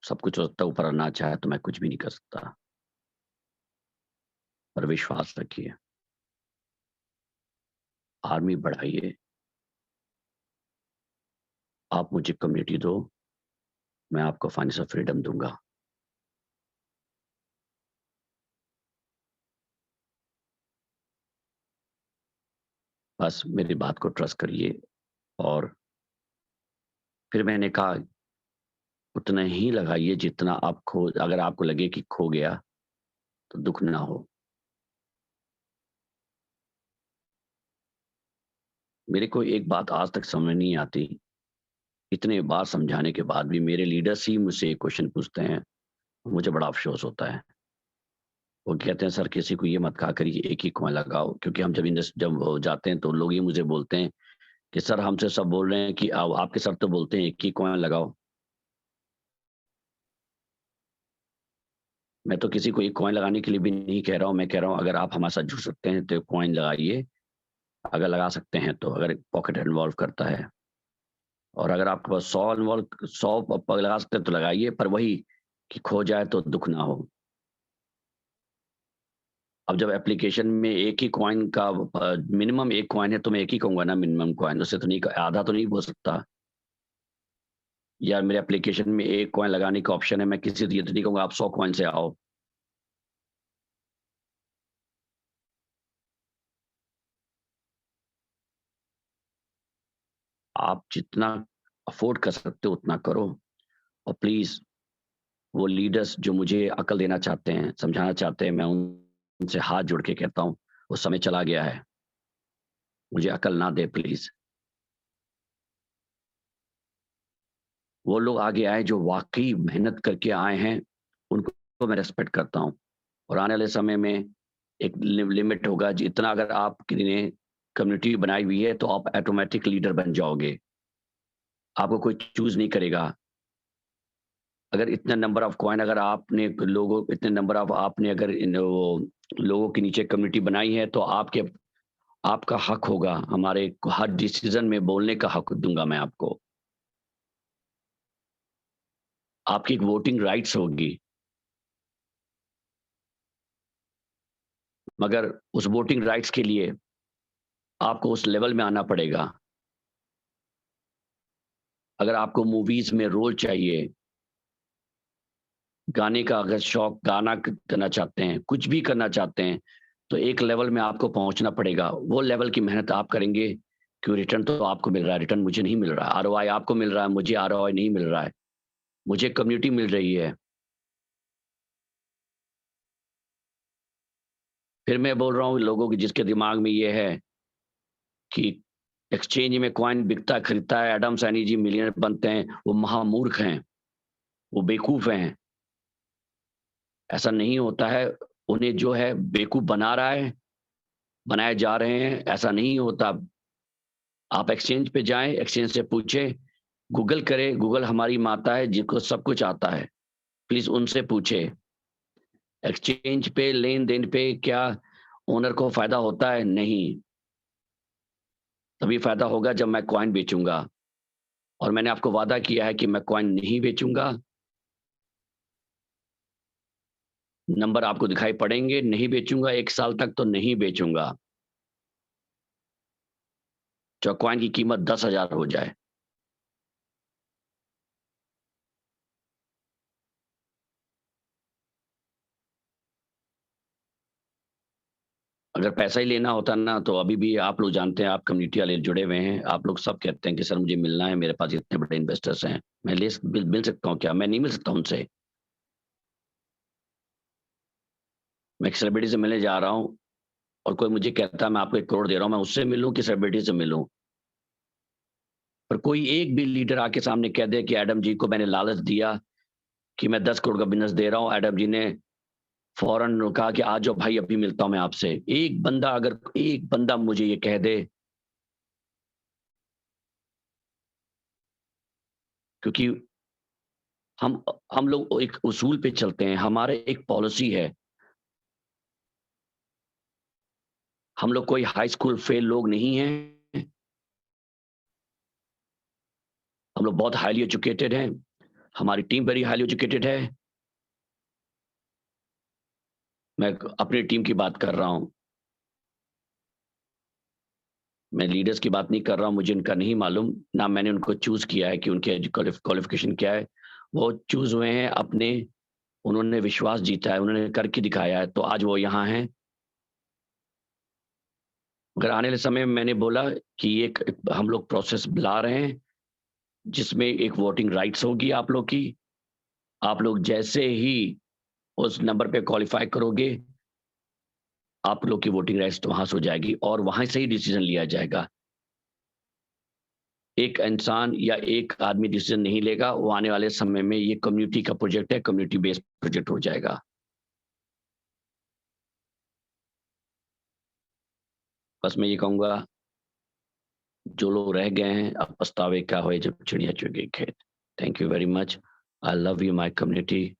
सब कुछ हो सकता है, ऊपर ना चाहे तो मैं कुछ भी नहीं कर सकता। पर विश्वास रखिए, आर्मी बढ़ाइए, आप मुझे कम्युनिटी दो, मैं आपको फाइनेंशियल फ्रीडम दूँगा। बस मेरी बात को ट्रस्ट करिए। और फिर मैंने कहा उतना ही लगाइए जितना आप खो, अगर आपको लगे कि खो गया तो दुःख ना हो। मेरे को एक बात आज तक समझ नहीं आती, इतने बार समझाने के बाद भी मेरे लीडर्स ही मुझसे ये क्वेश्चन पूछते हैं, मुझे बड़ा अफ़सोस होता है। वो कहते हैं सर किसी को ये मत कहा करिए एक ही कॉइन लगाओ, क्योंकि हम जब वो जाते हैं तो लोग ये मुझे बोलते हैं कि सर हमसे सब बोल रहे हैं कि आपके सर तो बोलते हैं एक ही कॉइन लगाओ। मैं तो किसी को एक कॉइन लगाने के लिए भी नहीं कह रहा हूँ, मैं कह रहा हूँ अगर आप हमारे साथ जुड़ सकते हैं तो कॉइन लगाइए, अगर लगा सकते हैं तो, अगर पॉकेट इन्वॉल्व करता है। और अगर आपके पास 100 लगा सकते हैं तो लगाइए, पर वही कि खो जाए तो दुःख ना हो। अब जब एप्लीकेशन में एक ही कॉइन का मिनिमम एक कॉइन है तो मैं एक ही कहूँगा ना मिनिमम कॉइन, उससे तो नहीं, आधा तो नहीं बोल सकता। या मेरे एप्लीकेशन में एक कॉइन लगाने का ऑप्शन है, मैं किसी ये तो नहीं कहूँगा आप 100 कॉइन से आओ। आप जितना अफ़ोर्ड कर सकते हो उतना करो। और प्लीज़ वो लीडर्स जो मुझे अकल देना चाहते हैं, समझाना चाहते हैं, मैं उनसे हाथ जोड़ के कहता हूँ, वो समय चला गया है। मुझे अकल ना दें प्लीज़। वो लोग आगे आए जो वाक़ई मेहनत करके आए हैं, उनको मैं रिस्पेक्ट करता हूँ। और आने वाले समय में एक लिमिट होगा, जितना अगर आपने कम्युनिटी बनाई हुई है तो आप ऑटोमैटिक लीडर बन जाओगे। आपको कोई चूज़ नहीं करेगा। अगर इतना नंबर ऑफ कॉइन अगर आपने लोगों इतने नंबर ऑफ आपने अगर लोगों के नीचे कम्युनिटी बनाई है तो आपका हक होगा, हमारे हर डिसीज़न में बोलने का हक दूँगा मैं आपको। आपकी एक वोटिंग राइट्स होगी। मगर उस वोटिंग राइट्स के लिए आपको उस लेवल में आना पड़ेगा। अगर आपको मूवीज़ में रोल चाहिए, गाने का अगर शौक गाना करना चाहते हैं, कुछ भी करना चाहते हैं, तो एक लेवल में आपको पहुँचना पड़ेगा। वो लेवल की मेहनत आप करेंगे, क्यों रिटर्न तो आपको मिल रहा है, रिटर्न मुझे नहीं मिल रहा है। आरओआई आपको मिल रहा है, मुझे आरओआई नहीं मिल रहा है। मुझे कम्युनिटी मिल रही है। फिर मैं बोल रहा हूँ लोगों की जिसके दिमाग में ये है कि एक्सचेंज में कॉइन बिकता खरीदता है, एडम सैनी जी मिलियनेयर बनते हैं, वो महामूर्ख हैं, वो बेवकूफ़ हैं। ऐसा नहीं होता है। उन्हें जो है बेवकूफ़ बना रहा है, बनाए जा रहे हैं, ऐसा नहीं होता। आप एक्सचेंज पे जाएँ, एक्सचेंज से पूछें, गूगल करें, गूगल हमारी माता है जिसको सब कुछ आता है। प्लीज़ उनसे पूछें। एक्सचेंज पे लेन-देन पे क्या ओनर को फ़ायदा होता है? नहीं। तभी फ़ायदा होगा जब मैं कॉइन बेचूँगा। और मैंने आपको वादा किया है कि मैं कॉइन नहीं बेचूँगा। नंबर आपको दिखाई पड़ेंगे, नहीं बेचूँगा, 1 साल तक तो नहीं बेचूँगा। चाहे कॉइन की कीमत 10,000 हो जाए। अगर पैसा ही लेना होता ना तो अभी भी आप लोग जानते हैं, आप कम्युनिटी वाले जुड़े हुए हैं, आप लोग सब कहते हैं कि सर मुझे मिलना है, मेरे पास इतने बड़े इन्वेस्टर्स हैं। मैं मिल सकता हूँ क्या? मैं नहीं मिल सकता उनसे। मैं एक सेलिब्रिटी से मिलने जा रहा हूँ, और कोई मुझे कहता है मैं आपको 1 करोड़ दे रहा हूं, मैं उससे मिलूं कि सेलिब्रिटी से मिलूं? पर कोई एक भी लीडर आके सामने कह दे कि एडम जी को मैंने लालच दिया कि मैं 10 करोड़ का बिजनेस दे रहा हूं, एडम जी ने फौरन कहा कि आ जाओ भाई, अभी मिलता हूं मैं आपसे। एक बंदा मुझे ये कह दे, क्योंकि हम लोग एक उसूल पे चलते हैं, हमारे एक पॉलिसी है। हम लोग कोई हाई स्कूल फेल लोग नहीं हैं। हम लोग बहुत हाईली एजुकेटेड हैं। हमारी टीम वेरी हाईली एजुकेटेड है। मैं अपनी टीम की बात कर रहा हूं। मैं लीडर्स की बात नहीं कर रहा हूं, मुझे उनका नहीं मालूम, ना मैंने उनको चूज किया है कि उनके क्वालिफिकेशन क्या है। वो चूज हुए हैं अपने, उन्होंने विश्वास जीता है, उन्होंने करके दिखाया है, तो आज वो यहाँ हैं। अगर आने वाले समय में मैंने बोला कि एक हम लोग प्रोसेस ला रहे हैं जिसमें एक वोटिंग राइट्स होगी आप लोग की। आप लोग जैसे ही उस नंबर पे क्वालिफाई करोगे, आप लोग की वोटिंग राइट्स तो वहां से हो जाएगी और वहां से ही डिसीजन लिया जाएगा। एक इंसान या एक आदमी डिसीजन नहीं लेगा, वो आने वाले समय में ये कम्युनिटी का प्रोजेक्ट है, कम्युनिटी बेस्ड प्रोजेक्ट हो जाएगा। बस मैं ये कहूंगा, जो लोग रह गए हैं अब पछतावे क्या होए जब चिड़िया चुग गई खेत। Thank you very much. I love you my community.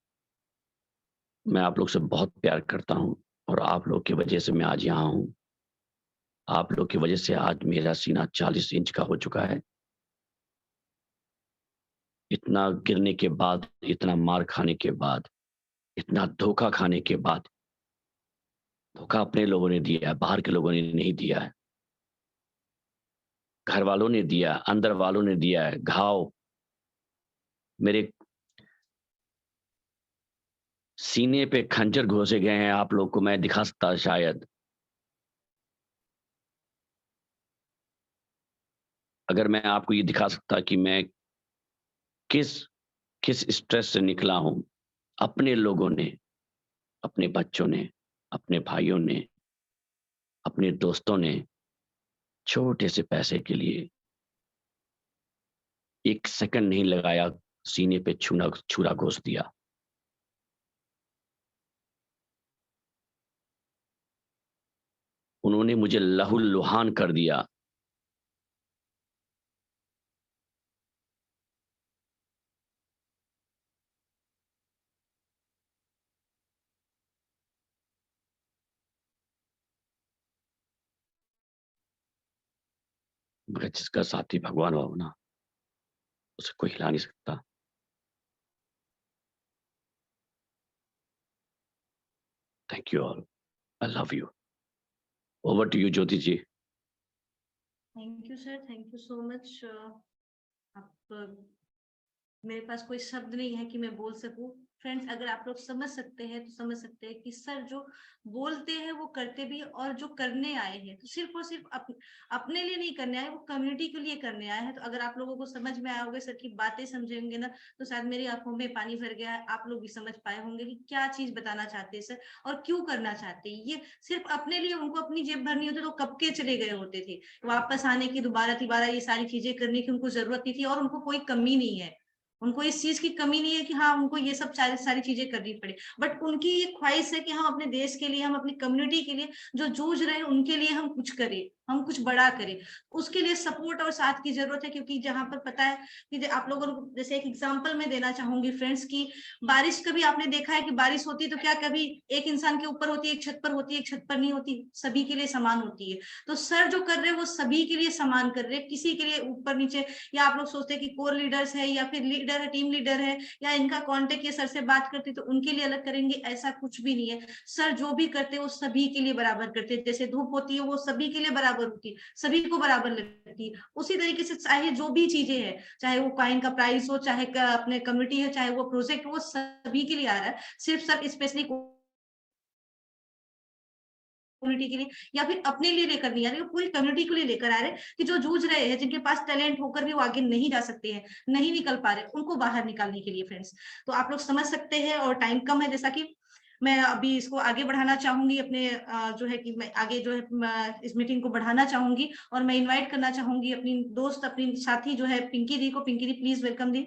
मैं आप लोग से बहुत प्यार करता हूँ और आप लोग की वजह से मैं आज यहाँ हूँ। आप लोग की वजह से आज मेरा सीना 40 इंच का हो चुका है। इतना गिरने के बाद, इतना मार खाने के बाद, इतना धोखा खाने के बाद, धोखा अपने लोगों ने दिया है, बाहर के लोगों ने नहीं दिया है। घर वालों ने दिया, अंदर वालों ने दिया है। घाव मेरे सीने पे खंजर घोंसे गए हैं। आप लोग को मैं दिखा सकता शायद, अगर मैं आपको ये दिखा सकता कि मैं किस किस स्ट्रेस से निकला हूं। अपने लोगों ने, अपने बच्चों ने, अपने भाइयों ने, अपने दोस्तों ने छोटे से पैसे के लिए 1 सेकंड नहीं लगाया, सीने पे छुरा घोंस दिया। उन्होंने मुझे लहूलुहान कर दिया। मगर जिसका साथी भगवान हो ना, उसे कोई हिला नहीं सकता। Thank you all. I love you. Over to you Jyoti ji. Thank you sir, thank you so much. आप मेरे पास कोई शब्द नहीं है कि मैं बोल सकूं। फ्रेंड्स, अगर आप लोग समझ सकते हैं तो समझ सकते हैं कि सर जो बोलते हैं वो करते भी, और जो करने आए हैं तो सिर्फ और सिर्फ अपने लिए नहीं करने आए, वो कम्युनिटी के लिए करने आए हैं। तो अगर आप लोगों को समझ में आया होगा, सर की बातें समझेंगे ना, तो शायद मेरी आंखों में पानी भर गया है। आप लोग भी समझ पाए होंगे कि क्या चीज बताना चाहते हैं सर और क्यों करना चाहते हैं। ये सिर्फ अपने लिए, उनको अपनी जेब भरनी होती तो कब के चले गए होते थे। वापस आने की दोबारा ये सारी चीजें करने की उनको जरूरत नहीं थी, और उनको कोई कमी नहीं है। उनको इस चीज की कमी नहीं है कि हाँ उनको ये सब सारी चीजें करनी पड़े, बट उनकी ये ख्वाहिश है कि हम अपने देश के लिए, हम अपनी कम्युनिटी के लिए जो जूझ रहे हैं उनके लिए हम कुछ करें, हम कुछ बड़ा करें। उसके लिए सपोर्ट और साथ की जरूरत है, क्योंकि जहां पर पता है कि आप लोगों को, जैसे एक एग्जांपल मैं देना चाहूंगी फ्रेंड्स की, बारिश कभी आपने देखा है कि बारिश होती है तो क्या कभी एक इंसान के ऊपर होती है, एक छत पर होती है, एक छत पर नहीं होती, सभी के लिए समान होती है। तो सर जो कर रहे हैं वो सभी के लिए समान कर रहे हैं, किसी के लिए ऊपर नीचे, या आप लोग सोचते हैं कि कोर लीडर्स है या फिर लीडर है, टीम लीडर है, या इनका कांटेक्ट ये सर से बात करते तो उनके लिए अलग करेंगे, ऐसा कुछ भी नहीं है। सर जो भी करते हैं वो सभी के लिए बराबर करते हैं। जैसे धूप होती है वो सभी के लिए बराबर होती है, सभी को बराबर लगती है। उसी तरीके से चाहे जो भी चीजें हैं, चाहे वो कॉइन का प्राइस हो, चाहे अपने कम्युनिटी है, चाहे वो प्रोजेक्ट, वो सभी के लिए आ रहा है। सिर्फ सर स्पेशली कम्युनिटी के लिए या फिर अपने लिए लेकर नहीं आ रहे, पूरी कम्युनिटी के लिए लेकर आ रहे हैं कि जो जूझ रहे हैं, जिनके पास टैलेंट होकर भी वो आगे नहीं जा सकते हैं, नहीं निकल पा रहे, उनको बाहर निकालने के लिए फ्रेंड्स। तो आप लोग समझ सकते हैं, और टाइम कम है, जैसा कि मैं अभी इसको आगे बढ़ाना चाहूंगी, अपने जो है कि मैं आगे जो है इस मीटिंग को बढ़ाना चाहूंगी, और मैं इनवाइट करना चाहूंगी अपनी दोस्त, अपनी साथी जो है पिंकी दी को। Pinky di please welcome di.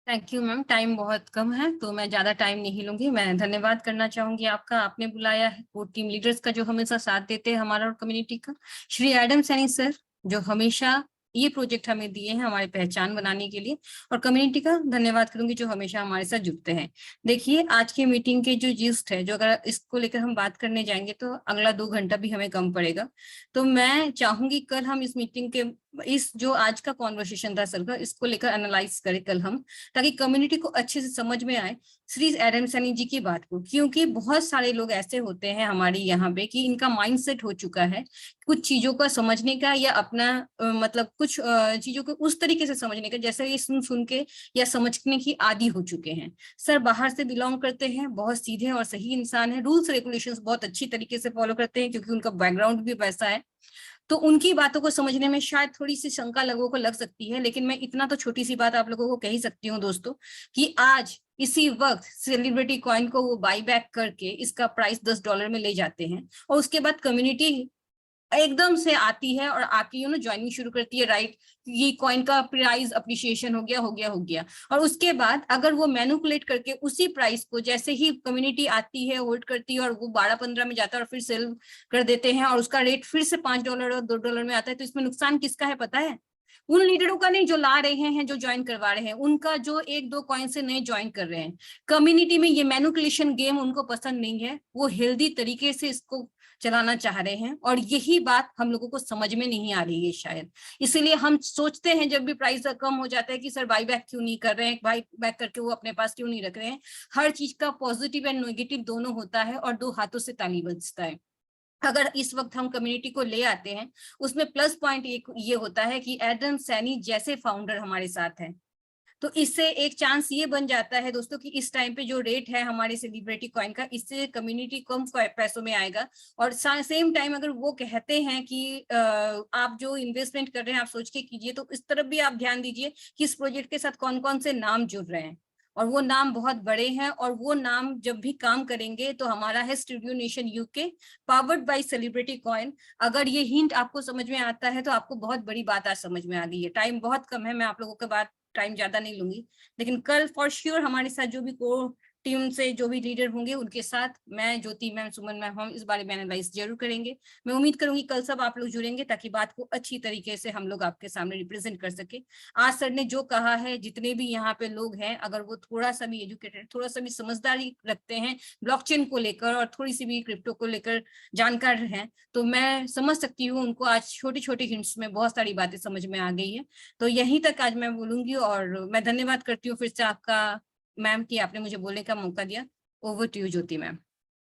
Thank you ma'am, time बहुत कम है तो मैं ज्यादा टाइम नहीं लूंगी। मैं धन्यवाद करना चाहूंगी आपका, आपने बुलाया है वो टीम लीडर्स का जो हमेशा साथ देते हैं हमारा और कम्युनिटी का, श्री एडम सैनी सर जो हमेशा ये प्रोजेक्ट हमें दिए हैं हमारी पहचान बनाने के लिए, और कम्युनिटी का धन्यवाद करूंगी जो हमेशा हमारे साथ जुड़ते हैं। देखिए आज की मीटिंग के जो जिस्ट है, जो अगर इसको लेकर हम बात करने जाएंगे तो अगला 2 घंटा भी हमें कम पड़ेगा। तो मैं चाहूंगी कल हम इस मीटिंग के इस जो आज का कॉन्वर्सेशन था सर का, इसको लेकर एनालाइज करें कल हम, ताकि कम्युनिटी को अच्छे से समझ में आए श्री एडम सैनी जी की बात को। क्योंकि बहुत सारे लोग ऐसे होते हैं हमारे यहाँ पे कि इनका माइंडसेट हो चुका है कुछ चीजों का समझने का, या अपना मतलब कुछ चीजों को उस तरीके से समझने का जैसे ये सुन सुन के या समझने की आदी हो चुके हैं। सर बाहर से बिलोंग करते हैं, बहुत सीधे और सही इंसान है, रूल्स रेगुलेशंस बहुत अच्छी तरीके से फॉलो करते हैं क्योंकि उनका बैकग्राउंड भी वैसा है। तो उनकी बातों को समझने में शायद थोड़ी सी शंका लोगों को लग सकती है, लेकिन मैं इतना तो छोटी सी बात आप लोगों को कह ही सकती हूँ दोस्तों, कि आज इसी वक्त सेलिब्रिटी कॉइन को वो बाई बैक करके इसका प्राइस $10 में ले जाते हैं, और उसके बाद कम्युनिटी एकदम से आती है और आके ज्वाइनिंग शुरू करती है, राइट, ये कॉइन का प्राइस अप्रिशिएशन हो गया। और उसके बाद अगर वो मैनिपुलेट करके उसी प्राइस को जैसे ही कम्युनिटी आती है होल्ड करती है और वो 12-15 में जाता है और फिर सेल कर देते हैं और उसका रेट फिर से $5 और $2 में आता है, तो इसमें नुकसान किसका है पता है? उन लीडरों का नहीं जो ला रहे हैं, जो ज्वाइन करवा रहे हैं, उनका जो 1-2 कॉइन से नए ज्वाइन कर रहे हैं। कम्युनिटी में ये मैनिपुलेशन गेम उनको पसंद नहीं है, वो हेल्दी तरीके से इसको चलाना चाह रहे हैं, और यही बात हम लोगों को समझ में नहीं आ रही है शायद। इसीलिए हम सोचते हैं जब भी प्राइस कम हो जाता है कि सर बाई बैक क्यों नहीं कर रहे हैं, बाई बैक करके वो अपने पास क्यों नहीं रख रहे हैं। हर चीज का पॉजिटिव एंड नेगेटिव दोनों होता है और 2 हाथों से ताली बजता है। अगर इस वक्त हम कम्युनिटी को ले आते हैं, उसमें प्लस पॉइंट ये होता है कि एडम सैनी जैसे फाउंडर हमारे साथ हैं, तो इससे एक चांस ये बन जाता है दोस्तों कि इस टाइम पे जो रेट है हमारे सेलिब्रिटी कॉइन का, इससे कम्युनिटी कम पैसों में आएगा। और सेम टाइम अगर वो कहते हैं कि आप जो इन्वेस्टमेंट कर रहे हैं आप सोच के कीजिए, तो इस तरफ भी आप ध्यान दीजिए कि इस प्रोजेक्ट के साथ कौन कौन से नाम जुड़ रहे हैं, और वो नाम बहुत बड़े हैं, और वो नाम जब भी काम करेंगे तो हमारा है studio nation UK powered by celebrity coin. अगर ये हिंट आपको समझ में आता है तो आपको बहुत बड़ी बात आज समझ में आ गई है। टाइम बहुत कम है, मैं आप लोगों के बाद टाइम ज्यादा नहीं लूंगी, लेकिन कल फॉर श्योर हमारे साथ जो भी को टीम से जो भी लीडर होंगे उनके साथ मैं, ज्योति मैम, सुमन मैम, हम इस बारे में एनालाइज जरूर करेंगे। मैं उम्मीद करूंगी कल सब आप लोग जुड़ेंगे ताकि बात को अच्छी तरीके से हम लोग आपके सामने रिप्रेजेंट कर सके। आज सर ने जो कहा है, जितने भी यहाँ पे लोग हैं, अगर वो थोड़ा सा भी एजुकेटेड, थोड़ा सा भी समझदारी रखते हैं ब्लॉकचेन को लेकर और थोड़ी सी भी क्रिप्टो को लेकर जानकार हैं, तो मैं समझ सकती हूँ उनको आज छोटी छोटी हिंट्स में बहुत सारी बातें समझ में आ गई है। तो यहीं तक आज मैं बोलूंगी, और मैं धन्यवाद करती हूँ फिर से आपका मैम कि आपने मुझे बोलने का मौका दिया। Over to you Jyoti ma'am.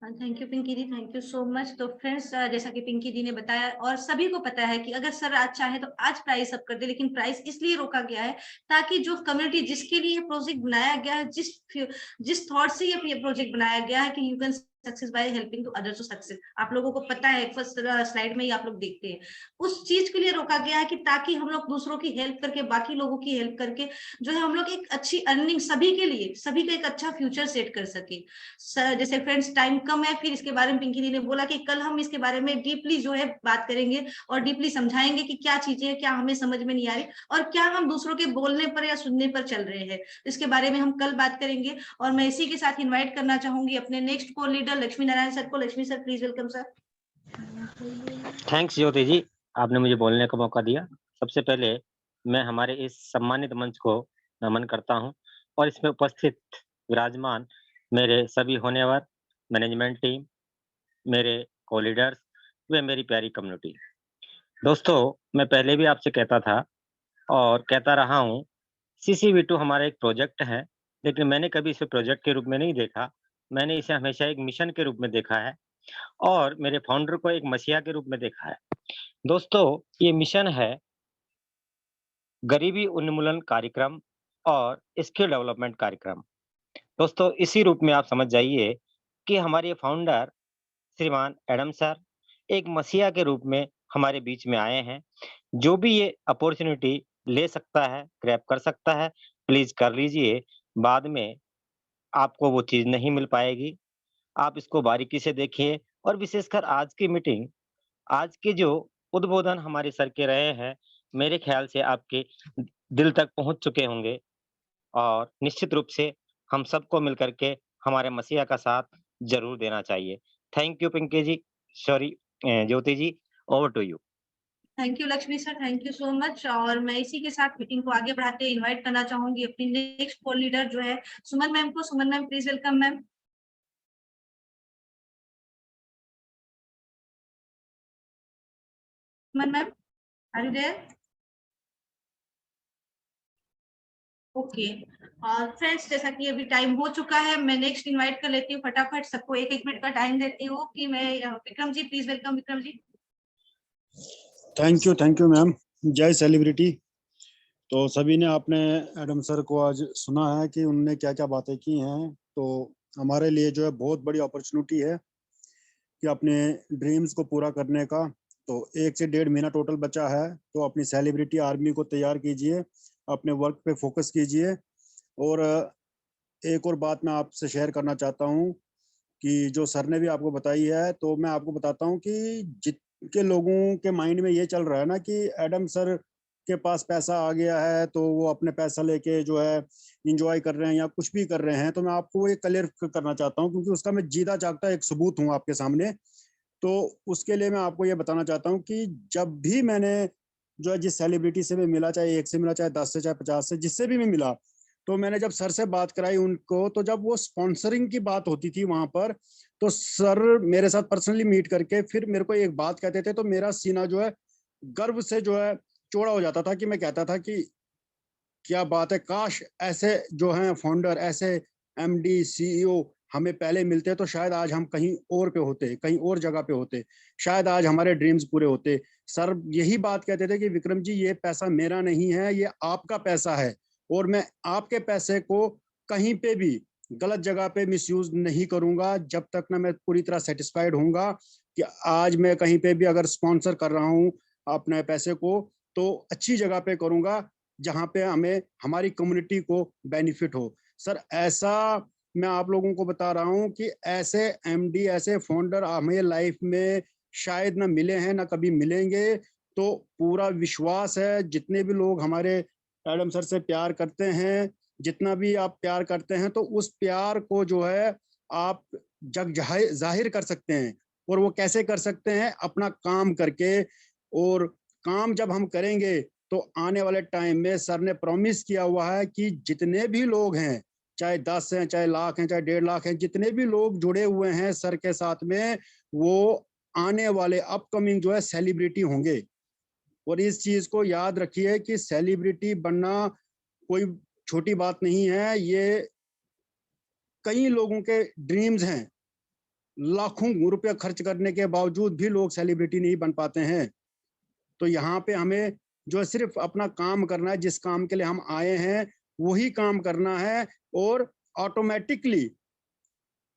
Thank you Pinky di, thank you so much. तो फ्रेंड्स जैसा कि पिंकी दी ने बताया और सभी को पता है कि अगर सर आज चाहे तो आज प्राइस अप कर दे, लेकिन प्राइस इसलिए रोका गया है ताकि जो कम्युनिटी जिसके लिए प्रोजेक्ट बनाया गया है, जिस थॉट से ये प्रोजेक्ट बनाया गया है कि you can success by helping to others to success, आप लोगों को पता है फर्स्ट स्लाइड में ही आप लोग देखते हैं, उस चीज के लिए रोका गया है कि ताकि हम लोग दूसरों की हेल्प करके, बाकी लोगों की हेल्प करके जो है हम लोग एक अच्छी अर्निंग सभी के लिए, सभी का एक अच्छा फ्यूचर सेट कर सके। जैसे फ्रेंड्स टाइम कम है, फिर इसके बारे में पिंकी दी ने बोला कि कल हम इसके बारे में डीपली जो है बात करेंगे और डीपली समझाएंगे कि क्या चीजें, क्या हमें समझ में नहीं आ रही और क्या हम दूसरों के बोलने पर या सुनने पर चल रहे हैं, इसके बारे में हम कल बात करेंगे। और मैं इसी के साथ इन्वाइट करना चाहूंगी अपने नेक्स्ट को लीडर लक्ष्मी नारायण सर को। Lakshmi sir please welcome sir. Thanks Jyoti ji, आपने मुझे बोलने का मौका दिया। सबसे पहले मैं हमारे इस सम्मानित मंच को नमन करता हूं और इसमें उपस्थित विराजमान मेरे सभी होनेवार मैनेजमेंट टीम, मेरे को लीडर्स व मेरी प्यारी कम्युनिटी। दोस्तों, मैं पहले भी आपसे कहता था और कहता रहा हूं, CCV2 हमारा एक प्रोजेक्ट है, लेकिन मैंने कभी इसे प्रोजेक्ट के रूप में नहीं देखा। मैंने इसे हमेशा एक मिशन के रूप में देखा है और मेरे फाउंडर को एक मसीहा के रूप में देखा है। दोस्तों, ये मिशन है गरीबी उन्मूलन कार्यक्रम और स्किल डेवलपमेंट कार्यक्रम। दोस्तों, इसी रूप में आप समझ जाइए कि हमारे फाउंडर श्रीमान एडम सर एक मसीहा के रूप में हमारे बीच में आए हैं। जो भी ये अपॉर्चुनिटी ले सकता है, ग्रैब कर सकता है, प्लीज कर लीजिए। बाद में आपको वो चीज़ नहीं मिल पाएगी। आप इसको बारीकी से देखिए और विशेषकर आज की मीटिंग, आज के जो उद्बोधन हमारे सर के रहे हैं, मेरे ख़्याल से आपके दिल तक पहुँच चुके होंगे और निश्चित रूप से हम सबको मिल कर के हमारे मसीहा का साथ ज़रूर देना चाहिए। Thank you Pinky ji, sorry Jyoti ji, over to you. Thank you Lakshmi sir, thank you so much. और मैं इसी के साथ मीटिंग को आगे बढ़ाते इनवाइट करना चाहूंगी अपनी नेक्स्ट कोर लीडर जो है सुमन मैम को। Suman ma'am please welcome ma'am. Suman ma'am, are you there? Okay. और फ्रेंड्स, जैसा कि अभी टाइम हो चुका है, मैं नेक्स्ट इनवाइट कर लेती हूँ फटाफट। सबको एक एक मिनट का टाइम देती हूँ कि मैं Vikram ji, please welcome Vikram ji. Thank you ma'am. जय सेलिब्रिटी। तो सभी ने आपने एडम सर को आज सुना है कि उनने क्या क्या बातें की हैं। तो हमारे लिए जो है बहुत बड़ी अपॉर्चुनिटी है कि अपने ड्रीम्स को पूरा करने का। तो 1 से 1.5 महीना टोटल बचा है, तो अपनी सेलिब्रिटी आर्मी को तैयार कीजिए, अपने वर्क पे फोकस कीजिए। और एक और बात मैं आपसे शेयर करना चाहता हूँ कि जो सर ने भी आपको बताई है, तो मैं आपको बताता हूँ कि जितने लोगों के माइंड में ये चल रहा है ना कि एडम सर के पास पैसा आ गया है तो वो अपने पैसा लेके जो है इंजॉय कर रहे हैं या कुछ भी कर रहे हैं, तो मैं आपको ये क्लियर करना चाहता हूँ क्योंकि उसका मैं जीता जागता एक सबूत हूँ आपके सामने। तो उसके लिए मैं आपको ये बताना चाहता हूँ कि जब भी मैंने जो है जिस सेलिब्रिटी से भी मिला, चाहे 1 से मिला, चाहे 10 से, चाहे 50 से, जिससे भी मैं मिला, तो मैंने जब सर से बात कराई उनको, तो जब वो स्पॉन्सरिंग की बात होती थी वहां पर, तो सर मेरे साथ पर्सनली मीट करके फिर मेरे को एक बात कहते थे, तो मेरा सीना जो है गर्व से जो है चौड़ा हो जाता था कि मैं कहता था कि क्या बात है, काश ऐसे जो हैं फाउंडर, ऐसे एमडी सीईओ हमें पहले मिलते तो शायद आज हम कहीं और पे होते, कहीं और जगह पे होते, शायद आज हमारे ड्रीम्स पूरे होते। सर यही बात कहते थे कि विक्रम जी, ये पैसा मेरा नहीं है, ये आपका पैसा है और मैं आपके पैसे को कहीं पे भी गलत जगह पे मिसयूज नहीं करूंगा जब तक ना मैं पूरी तरह सेटिस्फाइड होऊंगा कि आज मैं कहीं पे भी अगर स्पॉन्सर कर रहा हूँ अपने पैसे को, तो अच्छी जगह पे करूंगा जहां पे हमें, हमारी कम्युनिटी को बेनिफिट हो। सर ऐसा मैं आप लोगों को बता रहा हूं कि ऐसे एमडी, ऐसे फाउंडर हमें लाइफ में शायद ना मिले हैं, ना कभी मिलेंगे। तो पूरा विश्वास है, जितने भी लोग हमारे एडम सर से प्यार करते हैं, जितना भी आप प्यार करते हैं, तो उस प्यार को जो है आप जग जाहिर कर सकते हैं। और वो कैसे कर सकते हैं? अपना काम करके। और काम जब हम करेंगे तो आने वाले टाइम में सर ने प्रॉमिस किया हुआ है कि जितने भी लोग हैं, चाहे 10 हैं, चाहे लाख हैं, चाहे 1.5 लाख हैं, जितने भी लोग जुड़े हुए हैं सर के साथ में, वो आने वाले अपकमिंग जो है सेलिब्रिटी होंगे। और इस चीज को याद रखिए कि सेलिब्रिटी बनना कोई छोटी बात नहीं है, ये कई लोगों के ड्रीम्स हैं। लाखों रुपए खर्च करने के बावजूद भी लोग सेलिब्रिटी नहीं बन पाते हैं। तो यहाँ पे हमें जो है सिर्फ अपना काम करना है, जिस काम के लिए हम आए हैं वही काम करना है, और ऑटोमेटिकली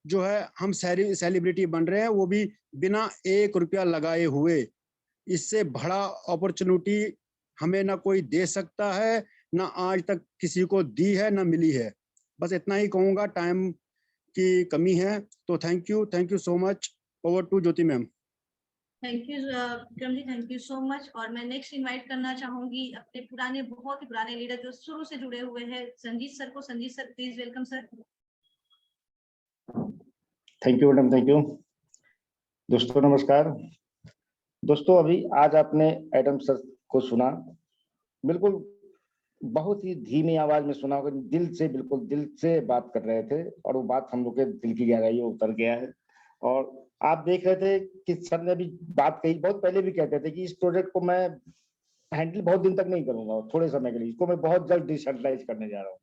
जो है हम सेलिब्रिटी बन रहे हैं, वो भी बिना 1 रुपया लगाए हुए। इससे बड़ा अपॉर्चुनिटी हमें ना कोई दे सकता है, ना आज तक किसी को दी है, ना मिली है। बस इतना ही कहूंगा, टाइम की कमी है। तो thank you so much. Over to Jyoti ma'am. Thank you Vikram ji, thank you so much. और मैं नेक्स्ट इनवाइट करना चाहूंगी अपने पुराने, बहुत ही पुराने लीडर जो शुरू से जुड़े हुए हैं, संजीत सर को। Sanjeet sir please welcome sir. Thank you madam, thank you. दोस्तों नमस्कार। दोस्तों अभी आज आपने एडम सर को सुना, बिल्कुल बहुत ही धीमी आवाज में सुना होगा, दिल से, बिल्कुल दिल से बात कर रहे थे और वो बात हम लोग के दिल की गहराई में उतर गया है। और आप देख रहे थे कि सर ने अभी बात कही, बहुत पहले भी कहते थे कि इस प्रोजेक्ट को मैं हैंडल बहुत दिन तक नहीं करूंगा, थोड़े समय के लिए, इसको मैं बहुत जल्द डिसेंट्रलाइज करने जा रहा हूँ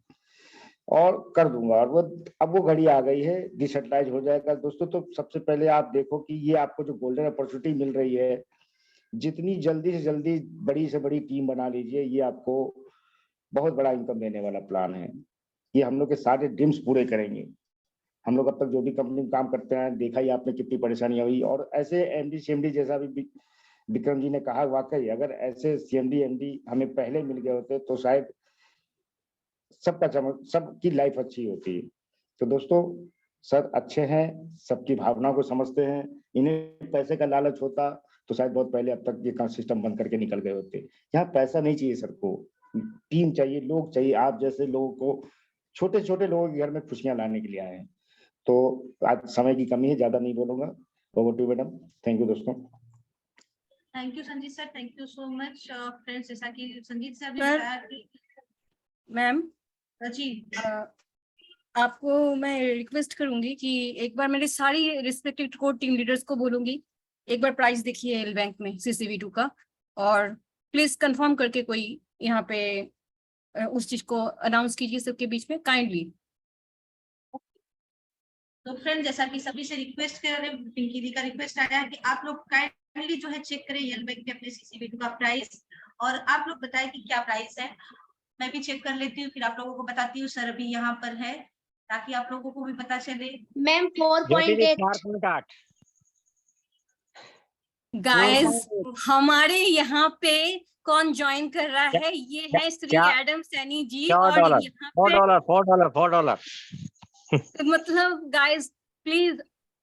और कर दूंगा। और वो अब वो घड़ी आ गई है, डिसेंट्रलाइज हो जाएगा। दोस्तों तो सबसे पहले आप देखो कि ये आपको जो गोल्डन अपॉर्चुनिटी मिल रही है, जितनी जल्दी से जल्दी बड़ी से बड़ी टीम बना लीजिए, ये आपको बहुत बड़ा इनकम देने वाला प्लान है। ये हम लोग के सारे ड्रीम्स पूरे करेंगे। हम लोग अब तक जो भी कंपनी में काम करते हैं, देखा ही आपने कितनी परेशानियां हुई। और ऐसे एमडी सीएमडी जैसा भी विक्रम जी ने कहा, वाकई अगर ऐसे सीएमडी एमडी हमें पहले मिल गए होते तो शायद सबकी लाइफ अच्छी होती है। तो दोस्तों सर अच्छे हैं, सबकी भावना को समझते हैं। इन्हें पैसे का लालच होता तो शायद बहुत पहले अब तक ये सिस्टम बंद करके निकल गए होते। यहाँ पैसा नहीं चाहिए सर को, टीम चाहिए, लोग चाहिए। आप जैसे लोगों को, छोटे छोटे लोगों के घर में खुशियां लाने के लिए आए हैं। तो आज समय की कमी है, ज्यादा नहीं बोलूंगा। Over to madam. Thank you दोस्तों। Thank you Sanjeet sir, thank you so much. Friends, जैसा कि संजीत सर ने सर, बताया कि मैम जी आपको मैं रिक्वेस्ट करूंगी कि एक बार मेरे सारी रिस्पेक्टिव कोर टीम लीडर्स को बोलूंगी, एक बार प्राइस देखिए एल बैंक में CCV2 का, और प्लीज कंफर्म करके कोई यहाँ पे उस चीज को अनाउंस कीजिए सबके बीच में काइंडली। तो फ्रेंड, जैसा कि सभी से रिक्वेस्ट कर रहे हैं, पिंकी दी का रिक्वेस्ट आया है कि आप लोग काइंडली जो है चेक करें यल बैंक के अपने CCV2 का प्राइस, और आप लोग बताएं कि क्या प्राइस है। मैं भी चेक कर लेती हूँ, फिर आप लोगों को बताती हूँ। सर अभी यहाँ पर है ताकि आप लोगों को भी पता चले। मैम ज्योति जी 4.8। 4.8 गाइस, हमारे यहाँ पे कौन ज्वाइन कर रहा है? ये है श्री क्या? एडम सैनी जी। $4 और यहाँ पे $4 मतलब गाइस प्लीज,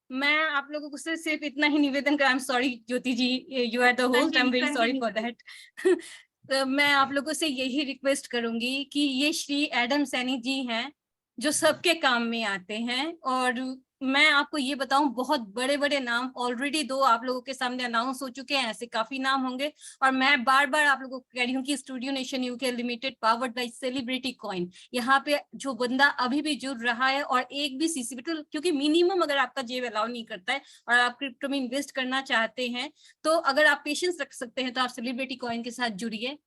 मैं आप लोगों को से सिर्फ इतना ही निवेदन कर, I am sorry Jyoti ji, you are the host, I am very sorry for that. तो मैं आप लोगों से यही रिक्वेस्ट करूंगी कि ये श्री एडम सैनी जी हैं जो सबके काम में आते हैं, और मैं आपको ये बताऊं, बहुत बड़े बड़े नाम ऑलरेडी 2 आप लोगों के सामने अनाउंस हो चुके हैं, ऐसे काफी नाम होंगे। और मैं बार बार आप लोगों को कह रही हूँ कि studio nation UK limited powered by celebrity coin, यहाँ पे जो बंदा अभी भी जुड़ रहा है और एक भी CCV2, क्योंकि मिनिमम अगर आपका जेब अलाउ नहीं करता है और आप क्रिप्टो में इन्वेस्ट करना चाहते हैं, तो अगर आप पेशेंस रख सकते हैं तो आप सेलिब्रिटी कॉइन के साथ जुड़िए।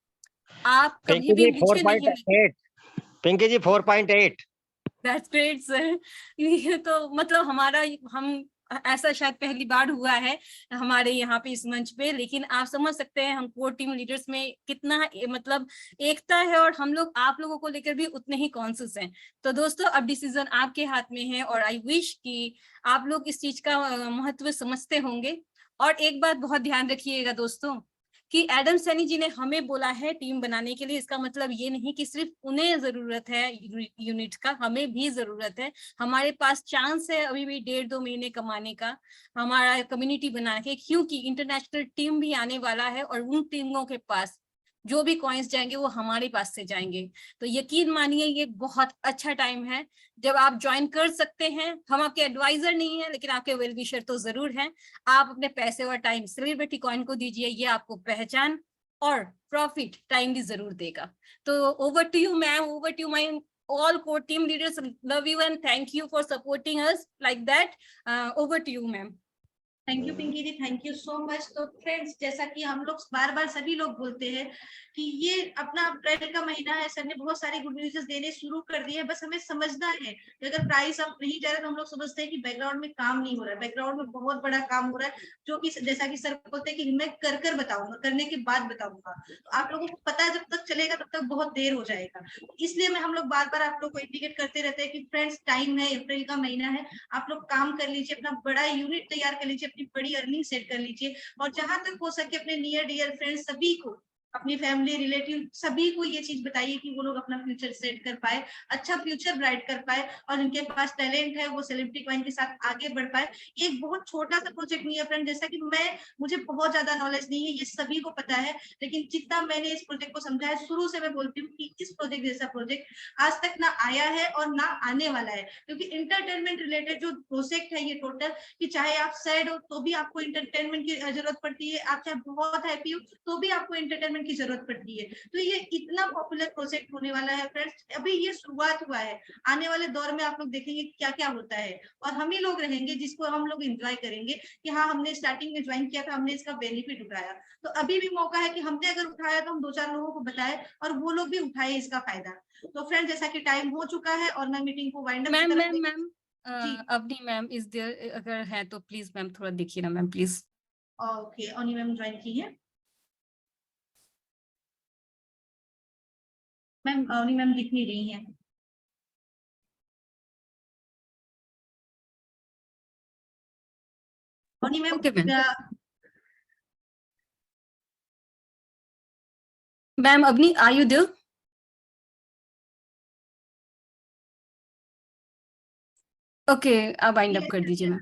आप कभी भी मुझे नहीं, 4.8 पिंकी जी 4.8। That's great sir. ये तो मतलब हम ऐसा शायद पहली बार हुआ है हमारे यहाँ पे इस मंच पे, लेकिन आप समझ सकते हैं हम कोर टीम लीडर्स में कितना मतलब एकता है, और हम लोग आप लोगों को लेकर भी उतने ही कॉन्शियस हैं। तो दोस्तों, अब डिसीजन आपके हाथ में है, और आई विश कि आप लोग इस चीज का महत्व समझते होंगे। और एक बात बहुत ध्यान रखिएगा दोस्तों, कि एडम सैनी जी ने हमें बोला है टीम बनाने के लिए, इसका मतलब ये नहीं कि सिर्फ उन्हें जरूरत है यूनिट का, हमें भी जरूरत है। हमारे पास चांस है अभी भी 1.5-2 महीने कमाने का, हमारा कम्युनिटी बना के, क्योंकि इंटरनेशनल टीम भी आने वाला है, और उन टीमों के पास जो भी कॉइन्स जाएंगे वो हमारे पास से जाएंगे। तो यकीन मानिए ये बहुत अच्छा टाइम है जब आप ज्वाइन कर सकते हैं। हम आपके एडवाइजर नहीं है, लेकिन आपके वेल विशर तो जरूर हैं। आप अपने पैसे और टाइम सेलिब्रिटी कॉइन को दीजिए, ये आपको पहचान और प्रॉफिट टाइमली जरूर देगा। तो over to you ma'am, over to my all core team leaders. Love you and thank you for supporting us like that. Over to you ma'am. Thank you Pinky di, thank you so much. तो friends, जैसा कि हम लोग बार बार सभी लोग बोलते हैं कि ये अपना अप्रैल का महीना है, सर ने बहुत सारी गुड न्यूज देने शुरू कर दिए हैं। बस हमें समझना है कि अगर प्राइस अब नहीं जा रहा तो हम लोग समझते हैं कि बैकग्राउंड में काम नहीं हो रहा है, बैकग्राउंड में बहुत बड़ा काम हो रहा है, जो कि जैसा कि सर बोलते हैं कि मैं कर कर बताऊंगा, करने के बाद बताऊंगा। तो आप लोगों को पता है जब तक चलेगा तब तक बहुत देर हो जाएगा। इसलिए मैं हम लोग बार बार आप लोग को इंडिकेट करते रहते हैं कि फ्रेंड्स, टाइम है, अप्रैल का महीना है, आप लोग काम कर लीजिए, अपना बड़ा यूनिट तैयार कर लीजिए, अपनी बड़ी अर्निंग सेट कर लीजिए, और जहां तक हो सके अपने नियर डियर फ्रेंड्स सभी को, अपनी फैमिली रिलेटिव सभी को ये चीज बताइए कि वो लोग अपना फ्यूचर सेट कर पाए, अच्छा फ्यूचर ब्राइट कर पाए, और जिनके पास टैलेंट है वो सेलिब्रिटी कॉइन के साथ आगे बढ़ पाए। ये एक बहुत छोटा सा प्रोजेक्ट नहीं है फ्रेंड, जैसा कि मुझे बहुत ज्यादा नॉलेज नहीं है, ये सभी को पता है, लेकिन जितना मैंने इस प्रोजेक्ट को समझा है, शुरू से मैं बोलती हूँ कि इस प्रोजेक्ट जैसा प्रोजेक्ट आज तक ना आया है और ना आने वाला है। क्योंकि इंटरटेनमेंट रिलेटेड जो प्रोजेक्ट है ये टोटल, कि चाहे आप सैड हो तो भी आपको इंटरटेनमेंट की जरूरत पड़ती है, आप चाहे बहुत हैप्पी हो तो भी आपको इंटरटेनमेंट की जरूरत पड़ती है। तो ये इतना पॉपुलर प्रोजेक्ट होने वाला है फ्रेंड्स, अभी ये शुरुआत हुआ है, आने वाले दौर में आप लोग देखेंगे क्या क्या होता है, और हम ही लोग रहेंगे जिसको हम लोग एंजॉय करेंगे कि हाँ, हमने स्टार्टिंग में ज्वाइन किया था, हमने इसका बेनिफिट उठाया। तो अभी भी मौका है कि हमने अगर उठाया तो हम 2-4 लोगों को बताएं और वो लोग भी उठाए इसका फायदा। तो फ्रेंड, जैसा कि टाइम हो चुका है और मैं मीटिंग को wind up ma'am Avni ma'am is there, अगर है तो प्लीज मैम थोड़ा देखिए ना ma'am please. Okay, Avni ma'am join की है। मैम अवनी मैम दिख नहीं रही है। Avni ma'am, ma'am Avni are you there? Okay, आप वाइंड अप कर दीजिए मैम।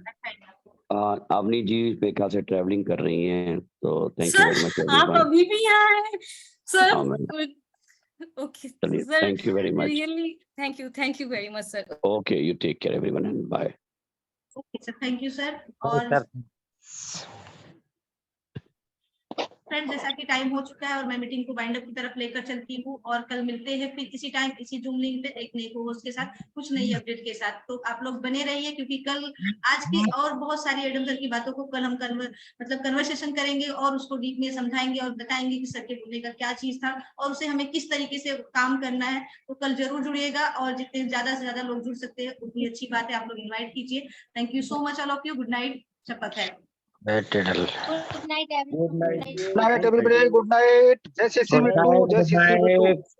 अवनी जी मेरे ख्याल से ट्रैवलिंग कर रही हैं, तो thank you sir very much आप एवरीवन। अभी भी यहाँ हैं सर? हाँ मैम, ओके चलिए, sir, thank you very much. Really thank you very much sir. Okay, you take care everyone and bye. Okay sir, thank you sir. और sir friends, जैसा कि टाइम हो चुका है और मैं मीटिंग को वाइंड अप की तरफ लेकर चलती हूँ, और कल मिलते हैं फिर इसी टाइम इसी जूम लिंक पे एक नए को-होस्ट के साथ, कुछ नई अपडेट के साथ। तो आप लोग बने रहिए, क्योंकि कल आज की और बहुत सारी एडम सर की बातों को कल हम कन्वर्सेशन करेंगे और उसको डीप में समझाएंगे और बताएंगे कि सर के बोलने का क्या चीज था और उसे हमें किस तरीके से काम करना है। तो कल जरूर जुड़िएगा, और जितने ज्यादा से ज्यादा लोग जुड़ सकते हैं उतनी अच्छी बात है, आप लोग इन्वाइट कीजिए। Thank you so much all of you. Good night, शपथ है। Good night good night, everyone. Night everybody, good night, जय श्री गुड मिट्टू, जय नाइट, श्री मिट्टू।